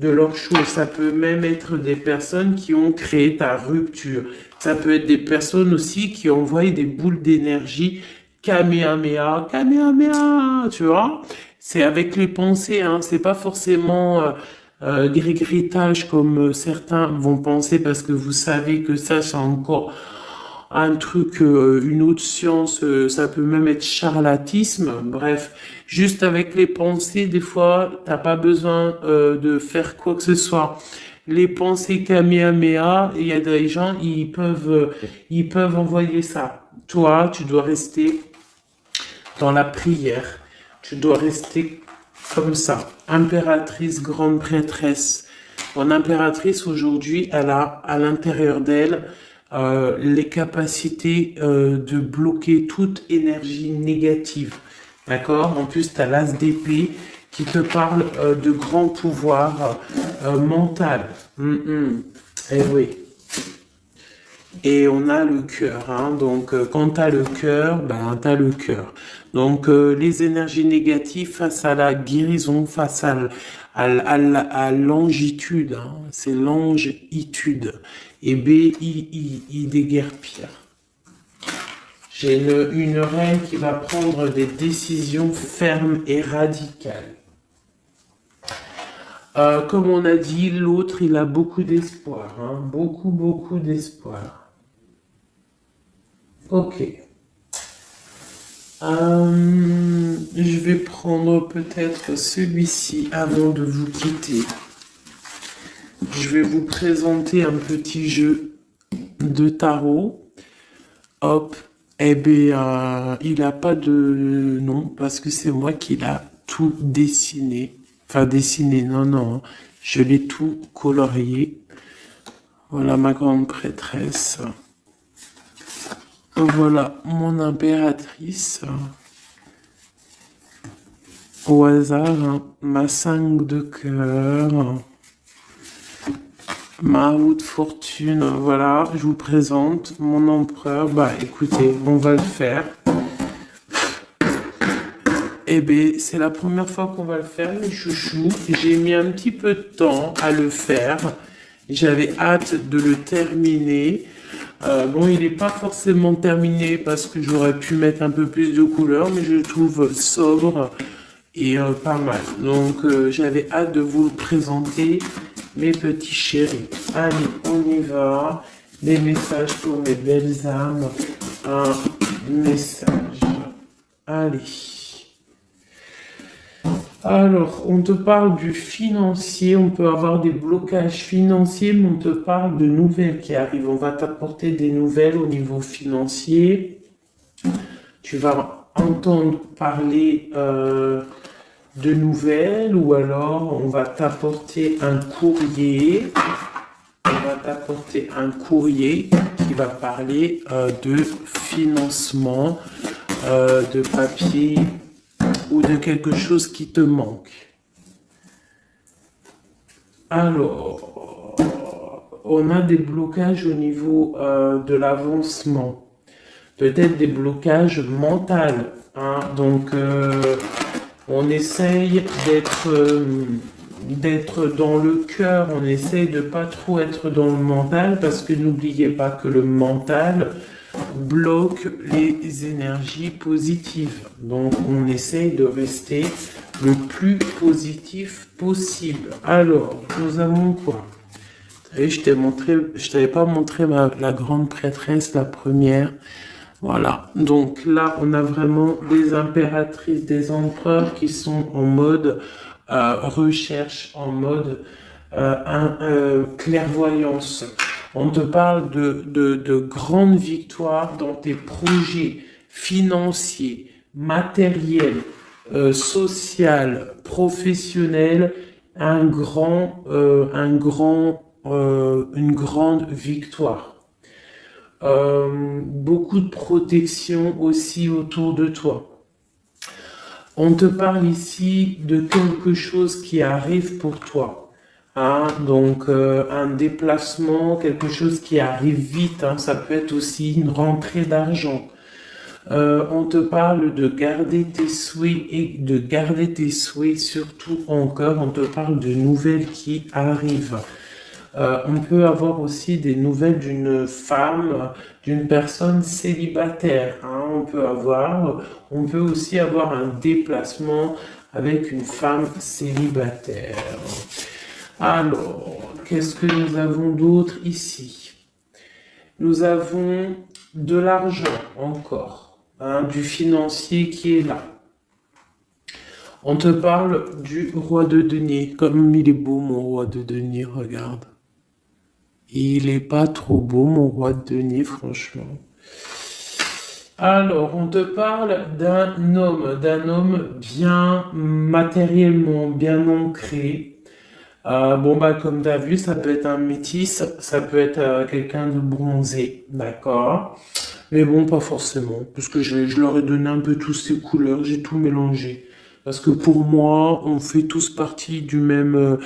S1: leur chose. Ça peut même être des personnes qui ont créé ta rupture. Ça peut être des personnes aussi qui ont envoyé des boules d'énergie. Kamehameha, Kamehameha, tu vois? C'est avec les pensées, hein. C'est pas forcément grigritage comme certains vont penser parce que vous savez que ça c'est encore un truc, une autre science, ça peut même être charlatisme. Bref, juste avec les pensées, des fois, t'as pas besoin de faire quoi que ce soit. Les pensées Kamehameha, il y a des gens, ils peuvent envoyer ça. Toi, tu dois rester dans la prière. Tu dois rester comme ça. Impératrice, grande prêtresse. Mon impératrice, aujourd'hui, elle a à l'intérieur d'elle les capacités de bloquer toute énergie négative. D'accord? En plus, tu as l'as d'épée qui te parle de grand pouvoir mental. Eh oui. Et on a le cœur, hein. Donc quand tu as le cœur, ben tu as le cœur. Donc les énergies négatives face à la guérison, face à l'angitude, hein. C'est l'angitude. Et B-I-I déguerpir. J'ai une reine qui va prendre des décisions fermes et radicales. Comme on a dit, l'autre, il a beaucoup d'espoir, hein. Beaucoup, beaucoup d'espoir. Ok. Je vais prendre peut-être celui-ci avant de vous quitter. Je vais vous présenter un petit jeu de tarot. Hop. Eh bien, il n'a pas de nom parce que c'est moi qui l'ai tout dessiné. Enfin, dessiné, non, non. Je l'ai tout colorié. Voilà ma grande prêtresse. Voilà mon impératrice. Au hasard, hein, ma 5 de cœur. Ma roue de fortune. Voilà, je vous présente mon empereur. Bah écoutez, on va le faire. Eh bien, c'est la première fois qu'on va le faire, les chouchous. J'ai mis un petit peu de temps à le faire. J'avais hâte de le terminer. Bon, il n'est pas forcément terminé parce que j'aurais pu mettre un peu plus de couleurs, mais je le trouve sobre et pas mal. Donc, j'avais hâte de vous le présenter, mes petits chéris. Allez, on y va. Des messages pour mes belles âmes. Un message. Allez. Alors, on te parle du financier, on peut avoir des blocages financiers, mais on te parle de nouvelles qui arrivent. On va t'apporter des nouvelles au niveau financier. Tu vas entendre parler de nouvelles ou alors on va t'apporter un courrier. On va t'apporter un courrier qui va parler de financement, de papier, ou de quelque chose qui te manque. Alors, on a des blocages au niveau de l'avancement. Peut-être des blocages mentaux. Hein. Donc, on essaye d'être dans le cœur, on essaye de pas trop être dans le mental parce que n'oubliez pas que le mental bloque les énergies positives. Donc on essaye de rester le plus positif possible. Alors, nous avons quoi? Vous savez, je t'avais pas montré la grande prêtresse, la première. Voilà, donc là, on a vraiment des impératrices, des empereurs qui sont en mode recherche, en mode clairvoyance. On te parle de grandes victoires dans tes projets financiers, matériels, social, professionnel, une grande victoire. beaucoup de protection aussi autour de toi. On te parle ici de quelque chose qui arrive pour toi. Hein, donc un déplacement, quelque chose qui arrive vite, hein, ça peut être aussi une rentrée d'argent. On te parle de garder tes souhaits et de garder tes souhaits surtout en cœur. On te parle de nouvelles qui arrivent. On peut avoir aussi des nouvelles d'une femme, d'une personne célibataire. Hein. On peut aussi avoir un déplacement avec une femme célibataire. Alors, qu'est-ce que nous avons d'autre ici? Nous avons de l'argent encore, hein, du financier qui est là. On te parle du roi de denier. Comme il est beau mon roi de denier, regarde. Il est pas trop beau mon roi de denier, franchement. Alors, on te parle d'un homme bien matériellement, bien ancré. Bon, bah, comme tu as vu, ça peut être un métis, ça peut être quelqu'un de bronzé, d'accord? Mais bon, pas forcément, parce que je leur ai donné un peu toutes ces couleurs, j'ai tout mélangé. Parce que pour moi, on fait tous partie du même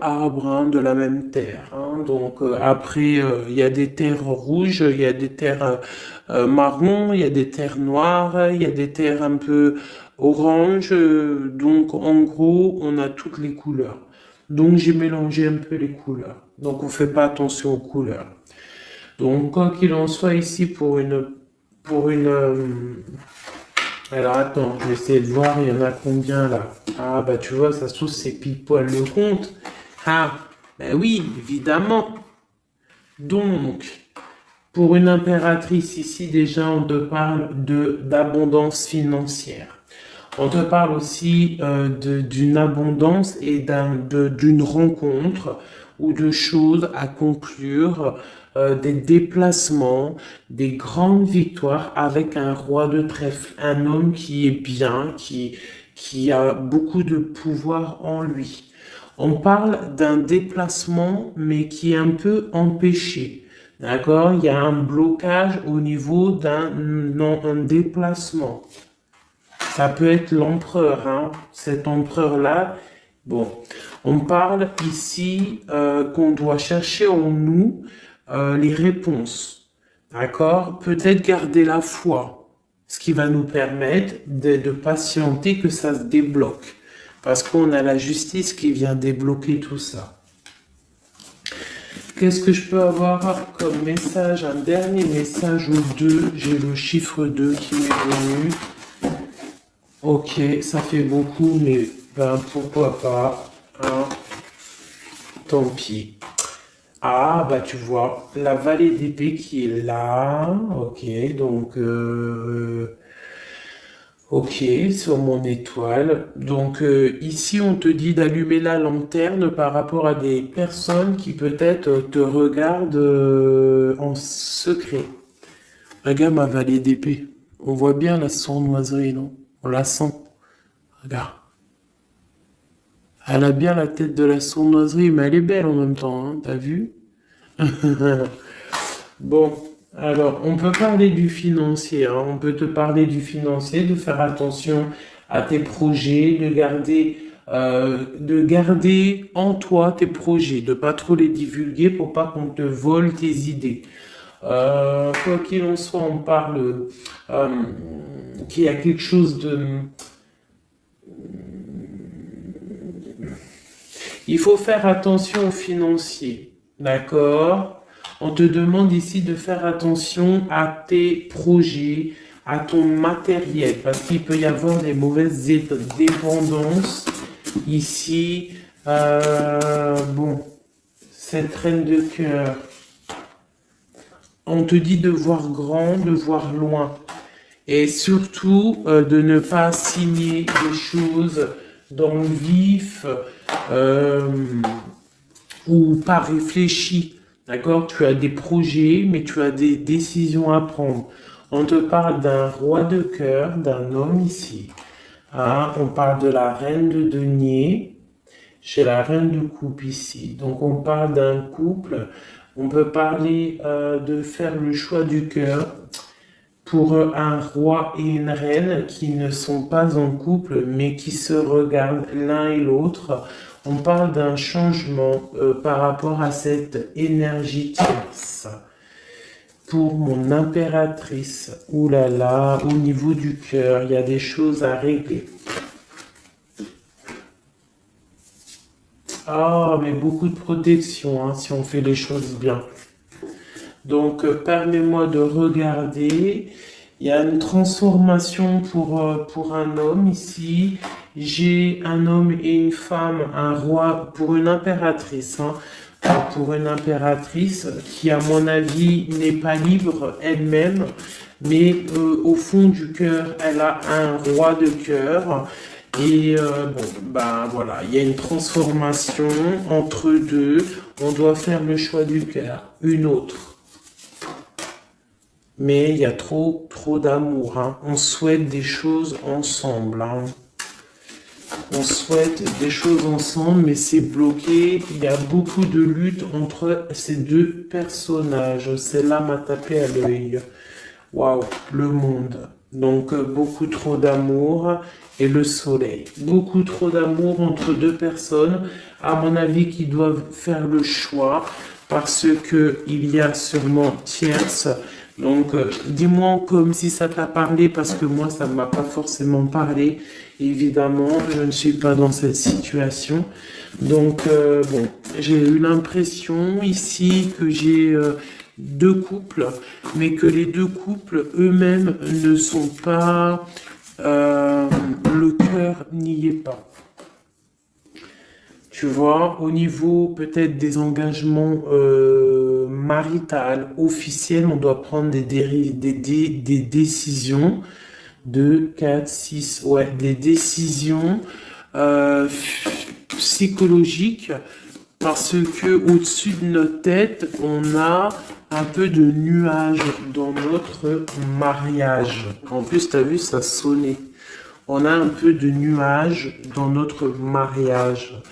S1: arbre, hein, de la même terre. Hein. Donc après, il y a des terres rouges, il y a des terres marron, il y a des terres noires, il y a des terres un peu orange. Donc en gros, on a toutes les couleurs. Donc j'ai mélangé un peu les couleurs. Donc on fait pas attention aux couleurs. Donc quoi qu'il en soit ici alors attends, je vais essayer de voir, il y en a combien là? Ah bah tu vois, ça se trouve c'est pile poil le compte. Ah, ben oui, évidemment. Donc, pour une impératrice ici, déjà, on te parle d'abondance financière. On te parle aussi d'une abondance et d'une rencontre ou de choses à conclure, des déplacements, des grandes victoires avec un roi de trèfle, un homme qui est bien, qui a beaucoup de pouvoir en lui. On parle d'un déplacement, mais qui est un peu empêché. D'accord? Il y a un blocage au niveau d'un déplacement. Ça peut être l'empereur, hein. Cet empereur-là. Bon, on parle ici qu'on doit chercher en nous les réponses. D'accord? Peut-être garder la foi, ce qui va nous permettre de patienter que ça se débloque. Parce qu'on a la justice qui vient débloquer tout ça. Qu'est-ce que je peux avoir comme message? Un dernier message ou deux. J'ai le chiffre 2 qui m'est venu. Ok, ça fait beaucoup, mais ben pourquoi pas, hein, tant pis. Ah, bah tu vois, la vallée d'épée qui est là, ok, donc, ok, sur mon étoile. Donc ici, on te dit d'allumer la lanterne par rapport à des personnes qui peut-être te regardent en secret. Regarde ma vallée d'épée. On voit bien la sournoiserie, non? On la sent. Regarde. Elle a bien la tête de la sournoiserie, mais elle est belle en même temps, hein, t'as vu? Bon, alors, on peut parler du financier, hein, on peut te parler du financier, de faire attention à tes projets, de garder en toi tes projets, de pas trop les divulguer pour pas qu'on te vole tes idées. Quoi qu'il en soit, on parle qu'il y a quelque chose de... Il faut faire attention aux financiers, d'accord? On te demande ici de faire attention à tes projets, à ton matériel, parce qu'il peut y avoir des mauvaises dépendances. Ici, bon, cette reine de cœur, on te dit de voir grand, de voir loin. Et surtout, de ne pas signer des choses dans le vif ou pas réfléchi. D'accord? Tu as des projets, mais tu as des décisions à prendre. On te parle d'un roi de cœur, d'un homme ici. Hein? On parle de la reine de denier. Chez la reine de coupe ici. Donc on parle d'un couple On peut parler de faire le choix du cœur pour un roi et une reine qui ne sont pas en couple, mais qui se regardent l'un et l'autre. On parle d'un changement par rapport à cette énergie tierce. Pour mon impératrice, ouh là là, au niveau du cœur, il y a des choses à régler. Ah, mais beaucoup de protection, hein, si on fait les choses bien. Donc, permets-moi de regarder. Il y a une transformation pour un homme ici. J'ai un homme et une femme, un roi pour une impératrice, hein. Pour une impératrice qui, à mon avis, n'est pas libre elle-même, mais au fond du cœur, elle a un roi de cœur. Et bon, ben voilà, il y a une transformation entre deux. On doit faire le choix du cœur, une autre. Mais il y a trop d'amour, hein. On souhaite des choses ensemble, hein. On souhaite des choses ensemble, mais c'est bloqué. Il y a beaucoup de lutte entre ces deux personnages. Celle-là m'a tapé à l'œil. Waouh, le monde. Donc, beaucoup trop d'amour et le soleil. Beaucoup trop d'amour entre deux personnes, à mon avis, qui doivent faire le choix parce que il y a sûrement tierce. Donc, dis-moi comme si ça t'a parlé parce que moi, ça ne m'a pas forcément parlé. Évidemment, je ne suis pas dans cette situation. Donc, bon, j'ai eu l'impression ici que j'ai deux couples, mais que les deux couples eux-mêmes ne sont pas, le cœur n'y est pas. Tu vois, au niveau peut-être des engagements maritales, officiels, on doit prendre des décisions. 2, 4, 6, ouais, des décisions psychologiques parce que au-dessus de notre tête, on a un peu de nuages dans notre mariage. En plus, tu as vu, ça sonnait. On a un peu de nuages dans notre mariage.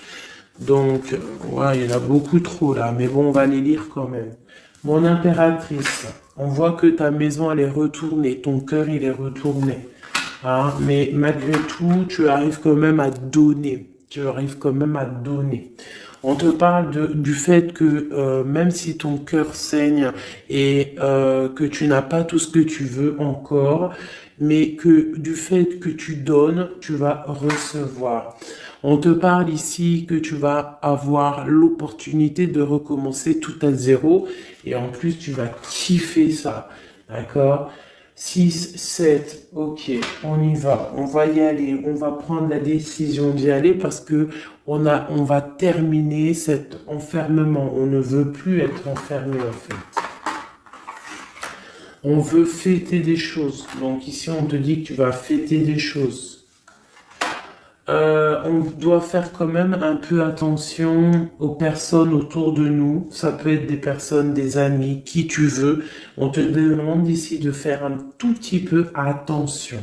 S1: Donc, ouais, il y en a beaucoup trop là, mais bon, on va les lire quand même. Mon impératrice, on voit que ta maison, elle est retournée, ton cœur, il est retourné. Hein, mais malgré tout, tu arrives quand même à donner. Tu arrives quand même à donner. On te parle du fait que même si ton cœur saigne et que tu n'as pas tout ce que tu veux encore, mais que du fait que tu donnes, tu vas recevoir. On te parle ici que tu vas avoir l'opportunité de recommencer tout à zéro et en plus tu vas kiffer ça, d'accord? 6, 7, ok, on y va, on va y aller, on va prendre la décision d'y aller parce que on va terminer cet enfermement, on ne veut plus être enfermé en fait. On veut fêter des choses, donc ici on te dit que tu vas fêter des choses. On doit faire quand même un peu attention aux personnes autour de nous. Ça peut être des personnes, des amis, qui tu veux. On te demande ici de faire un tout petit peu attention.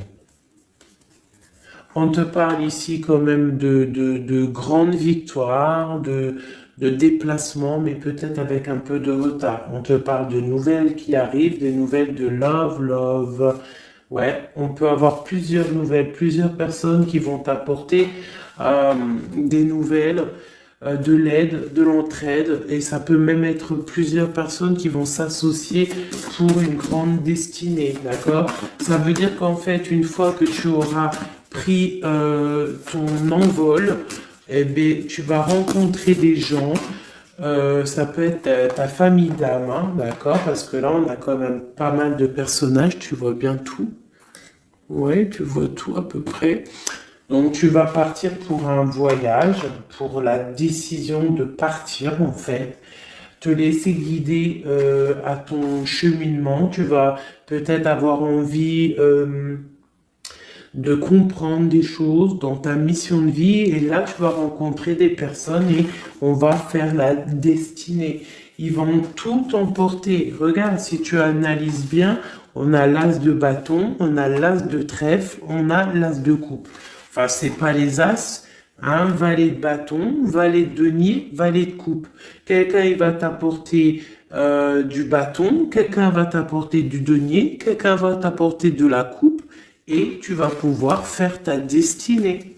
S1: On te parle ici quand même de grandes victoires, de déplacements, mais peut-être avec un peu de retard. On te parle de nouvelles qui arrivent, des nouvelles de love. Ouais, on peut avoir plusieurs nouvelles, plusieurs personnes qui vont t'apporter des nouvelles, de l'aide, de l'entraide, et ça peut même être plusieurs personnes qui vont s'associer pour une grande destinée, d'accord? Ça veut dire qu'en fait, une fois que tu auras pris ton envol, eh bien, tu vas rencontrer des gens. Ça peut être ta famille d'âme, hein, d'accord? Parce que là, on a quand même pas mal de personnages, tu vois bien tout. Ouais, tu vois tout à peu près. Donc, tu vas partir pour un voyage, pour la décision de partir, en fait. Te laisser guider à ton cheminement. Tu vas peut-être avoir envie de comprendre des choses dans ta mission de vie et là tu vas rencontrer des personnes et on va faire la destinée. Ils vont tout emporter. Regarde, si tu analyses bien, on a l'as de bâton, on a l'as de trèfle, on a l'as de coupe. Enfin, c'est pas les as, hein, valet de bâton, valet de denier, valet de coupe. Quelqu'un, il va t'apporter du bâton, quelqu'un va t'apporter du denier, quelqu'un va t'apporter de la coupe et tu vas pouvoir faire ta destinée.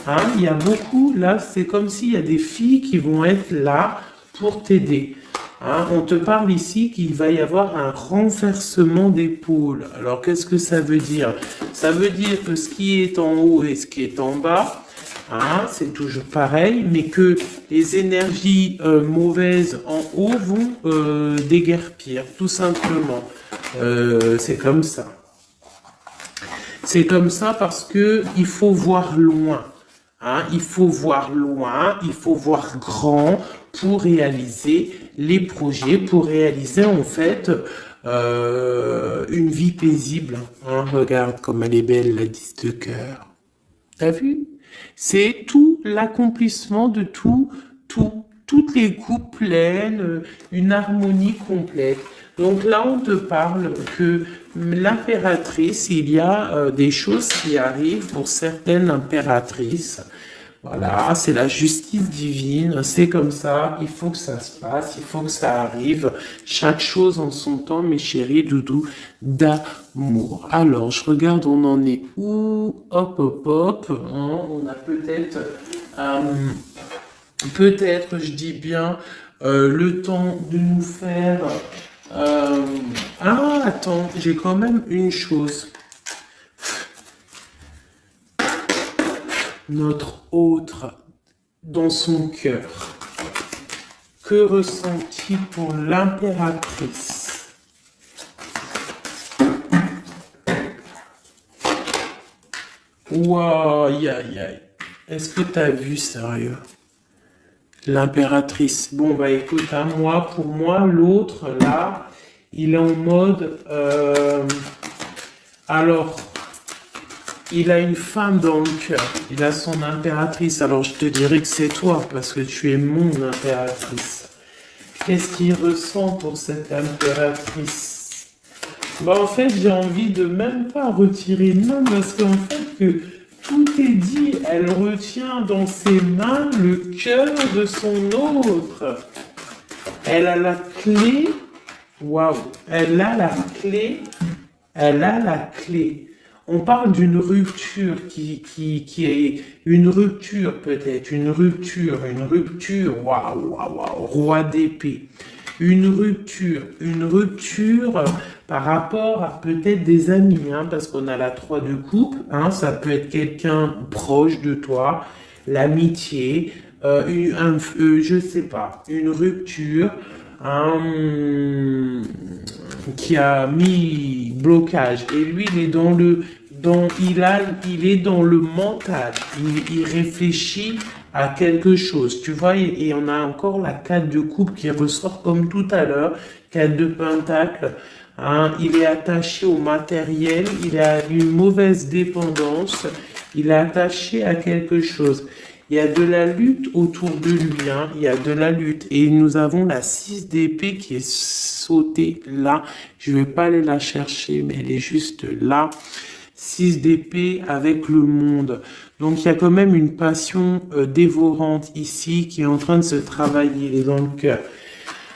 S1: Hein, il y a beaucoup, là, c'est comme s'il y a des filles qui vont être là pour t'aider. Hein, on te parle ici qu'il va y avoir un renversement d'épaule. Alors, qu'est-ce que ça veut dire? Ça veut dire que ce qui est en haut et ce qui est en bas, hein, c'est toujours pareil, mais que les énergies mauvaises en haut vont déguerpir, tout simplement. C'est comme ça. C'est comme ça parce que il faut voir loin. Hein, il faut voir loin, il faut voir grand pour réaliser les projets, pour réaliser en fait une vie paisible. Hein, regarde comme elle est belle, la 10 de cœur. T'as vu? C'est tout l'accomplissement de toutes les coupes pleines, une harmonie complète. Donc là, on te parle que l'impératrice, il y a des choses qui arrivent pour certaines impératrices. Voilà, c'est la justice divine, c'est comme ça, il faut que ça se passe, il faut que ça arrive. Chaque chose en son temps, mes chéris doudous d'amour. Alors, je regarde, on en est où? Hop, hop, hop. Hein, on a peut-être, je dis bien, le temps de nous faire... Ah, attends, j'ai quand même une chose. Notre autre dans son cœur. Que ressent-il pour l'impératrice? Waouh, aïe, aïe, aïe. Est-ce que t'as vu, sérieux? L'impératrice. Bon, bah écoute, hein, pour moi, l'autre, là, il est en mode... alors... Il a une femme dans le cœur, il a son impératrice, alors je te dirais que c'est toi, parce que tu es mon impératrice. Qu'est-ce qu'il ressent pour cette impératrice? Bah en fait, j'ai envie de même pas retirer de main, parce qu'en fait, que tout est dit, elle retient dans ses mains le cœur de son autre. Elle a la clé, waouh, elle a la clé. On parle d'une rupture qui est une rupture peut-être, une rupture, waouh, roi d'épée. Une rupture par rapport à peut-être des amis, hein, parce qu'on a la 3 de coupe, hein, ça peut être quelqu'un proche de toi, l'amitié, je sais pas, une rupture, qui a mis blocage. Et lui, il est il est dans le mental. Il réfléchit à quelque chose. Tu vois, et on a encore la 4 de coupe qui ressort comme tout à l'heure. 4 de pentacle. Hein, il est attaché au matériel. Il a une mauvaise dépendance. Il est attaché à quelque chose. Il y a de la lutte autour de lui, hein. Il y a de la lutte. Et nous avons la 6 d'épée qui est sautée là. Je vais pas aller la chercher, mais elle est juste là. 6 d'épée avec le monde. Donc il y a quand même une passion dévorante ici qui est en train de se travailler, il est dans le cœur.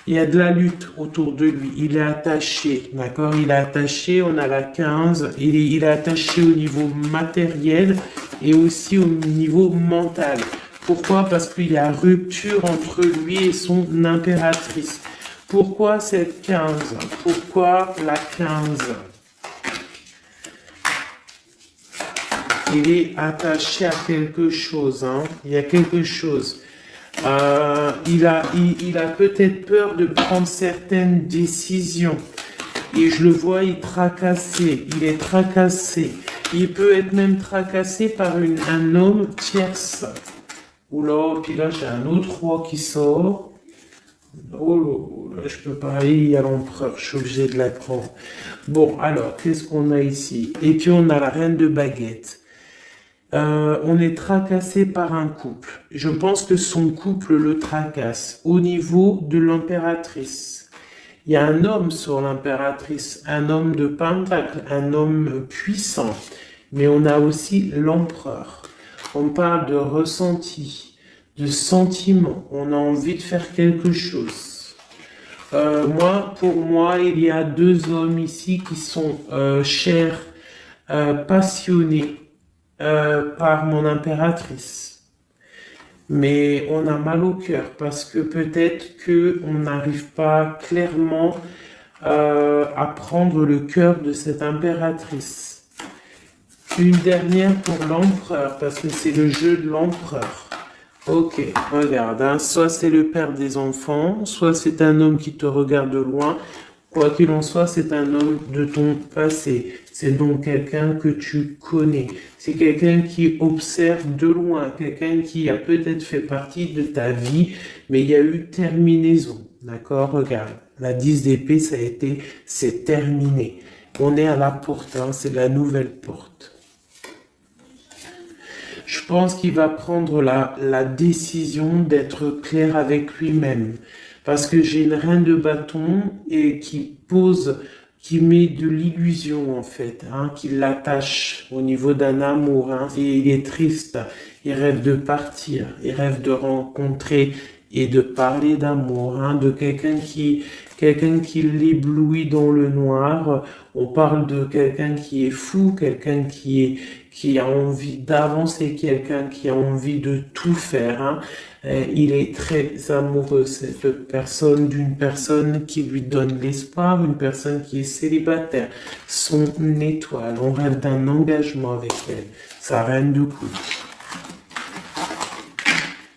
S1: Il y a de la lutte autour de lui. Il est attaché, d'accord? Il est attaché, on a la 15. Il est attaché au niveau matériel et aussi au niveau mental. Pourquoi? Parce qu'il y a rupture entre lui et son impératrice. Pourquoi cette 15? Pourquoi la 15? Il est attaché à quelque chose, hein? Il y a quelque chose. Il a peut-être peur de prendre certaines décisions. Et je le vois, il est tracassé. Il peut être même tracassé par un homme tierce. Oula, puis là, j'ai un autre roi qui sort. Oh là, je peux pas aller, il y a l'empereur, je suis obligé de la prendre. Bon, alors, qu'est-ce qu'on a ici? Et puis, on a la reine de baguette. On est tracassé par un couple. Je pense que son couple le tracasse au niveau de l'impératrice. Il y a un homme sur l'impératrice, un homme de pentacle, un homme puissant. Mais on a aussi l'empereur. On parle de ressenti, de sentiment. On a envie de faire quelque chose. Pour moi, il y a deux hommes ici qui sont chers, passionnés par mon impératrice. Mais on a mal au cœur parce que peut-être que on n'arrive pas clairement à prendre le cœur de cette impératrice. Une dernière pour l'empereur parce que c'est le jeu de l'empereur. Ok, regarde, hein, soit c'est le père des enfants, soit c'est un homme qui te regarde de loin. Quoi qu'il en soit, c'est un homme de ton passé. C'est donc quelqu'un que tu connais. C'est quelqu'un qui observe de loin, quelqu'un qui a peut-être fait partie de ta vie, mais il y a eu terminaison. D'accord? Regarde, la 10 d'épée, c'est terminé. On est à la porte, hein, c'est la nouvelle porte. Je pense qu'il va prendre la décision d'être clair avec lui-même. Parce que j'ai une reine de bâton et qui met de l'illusion en fait, hein, qui l'attache au niveau d'un amour. Hein, et il est triste, il rêve de partir, il rêve de rencontrer et de parler d'amour, hein, de quelqu'un qui l'éblouit dans le noir. On parle de quelqu'un qui est fou, qui a envie d'avancer, quelqu'un qui a envie de tout faire. Hein. Il est très amoureux, cette personne, d'une personne qui lui donne l'espoir, une personne qui est célibataire, son étoile. On rêve d'un engagement avec elle, sa reine de coupe.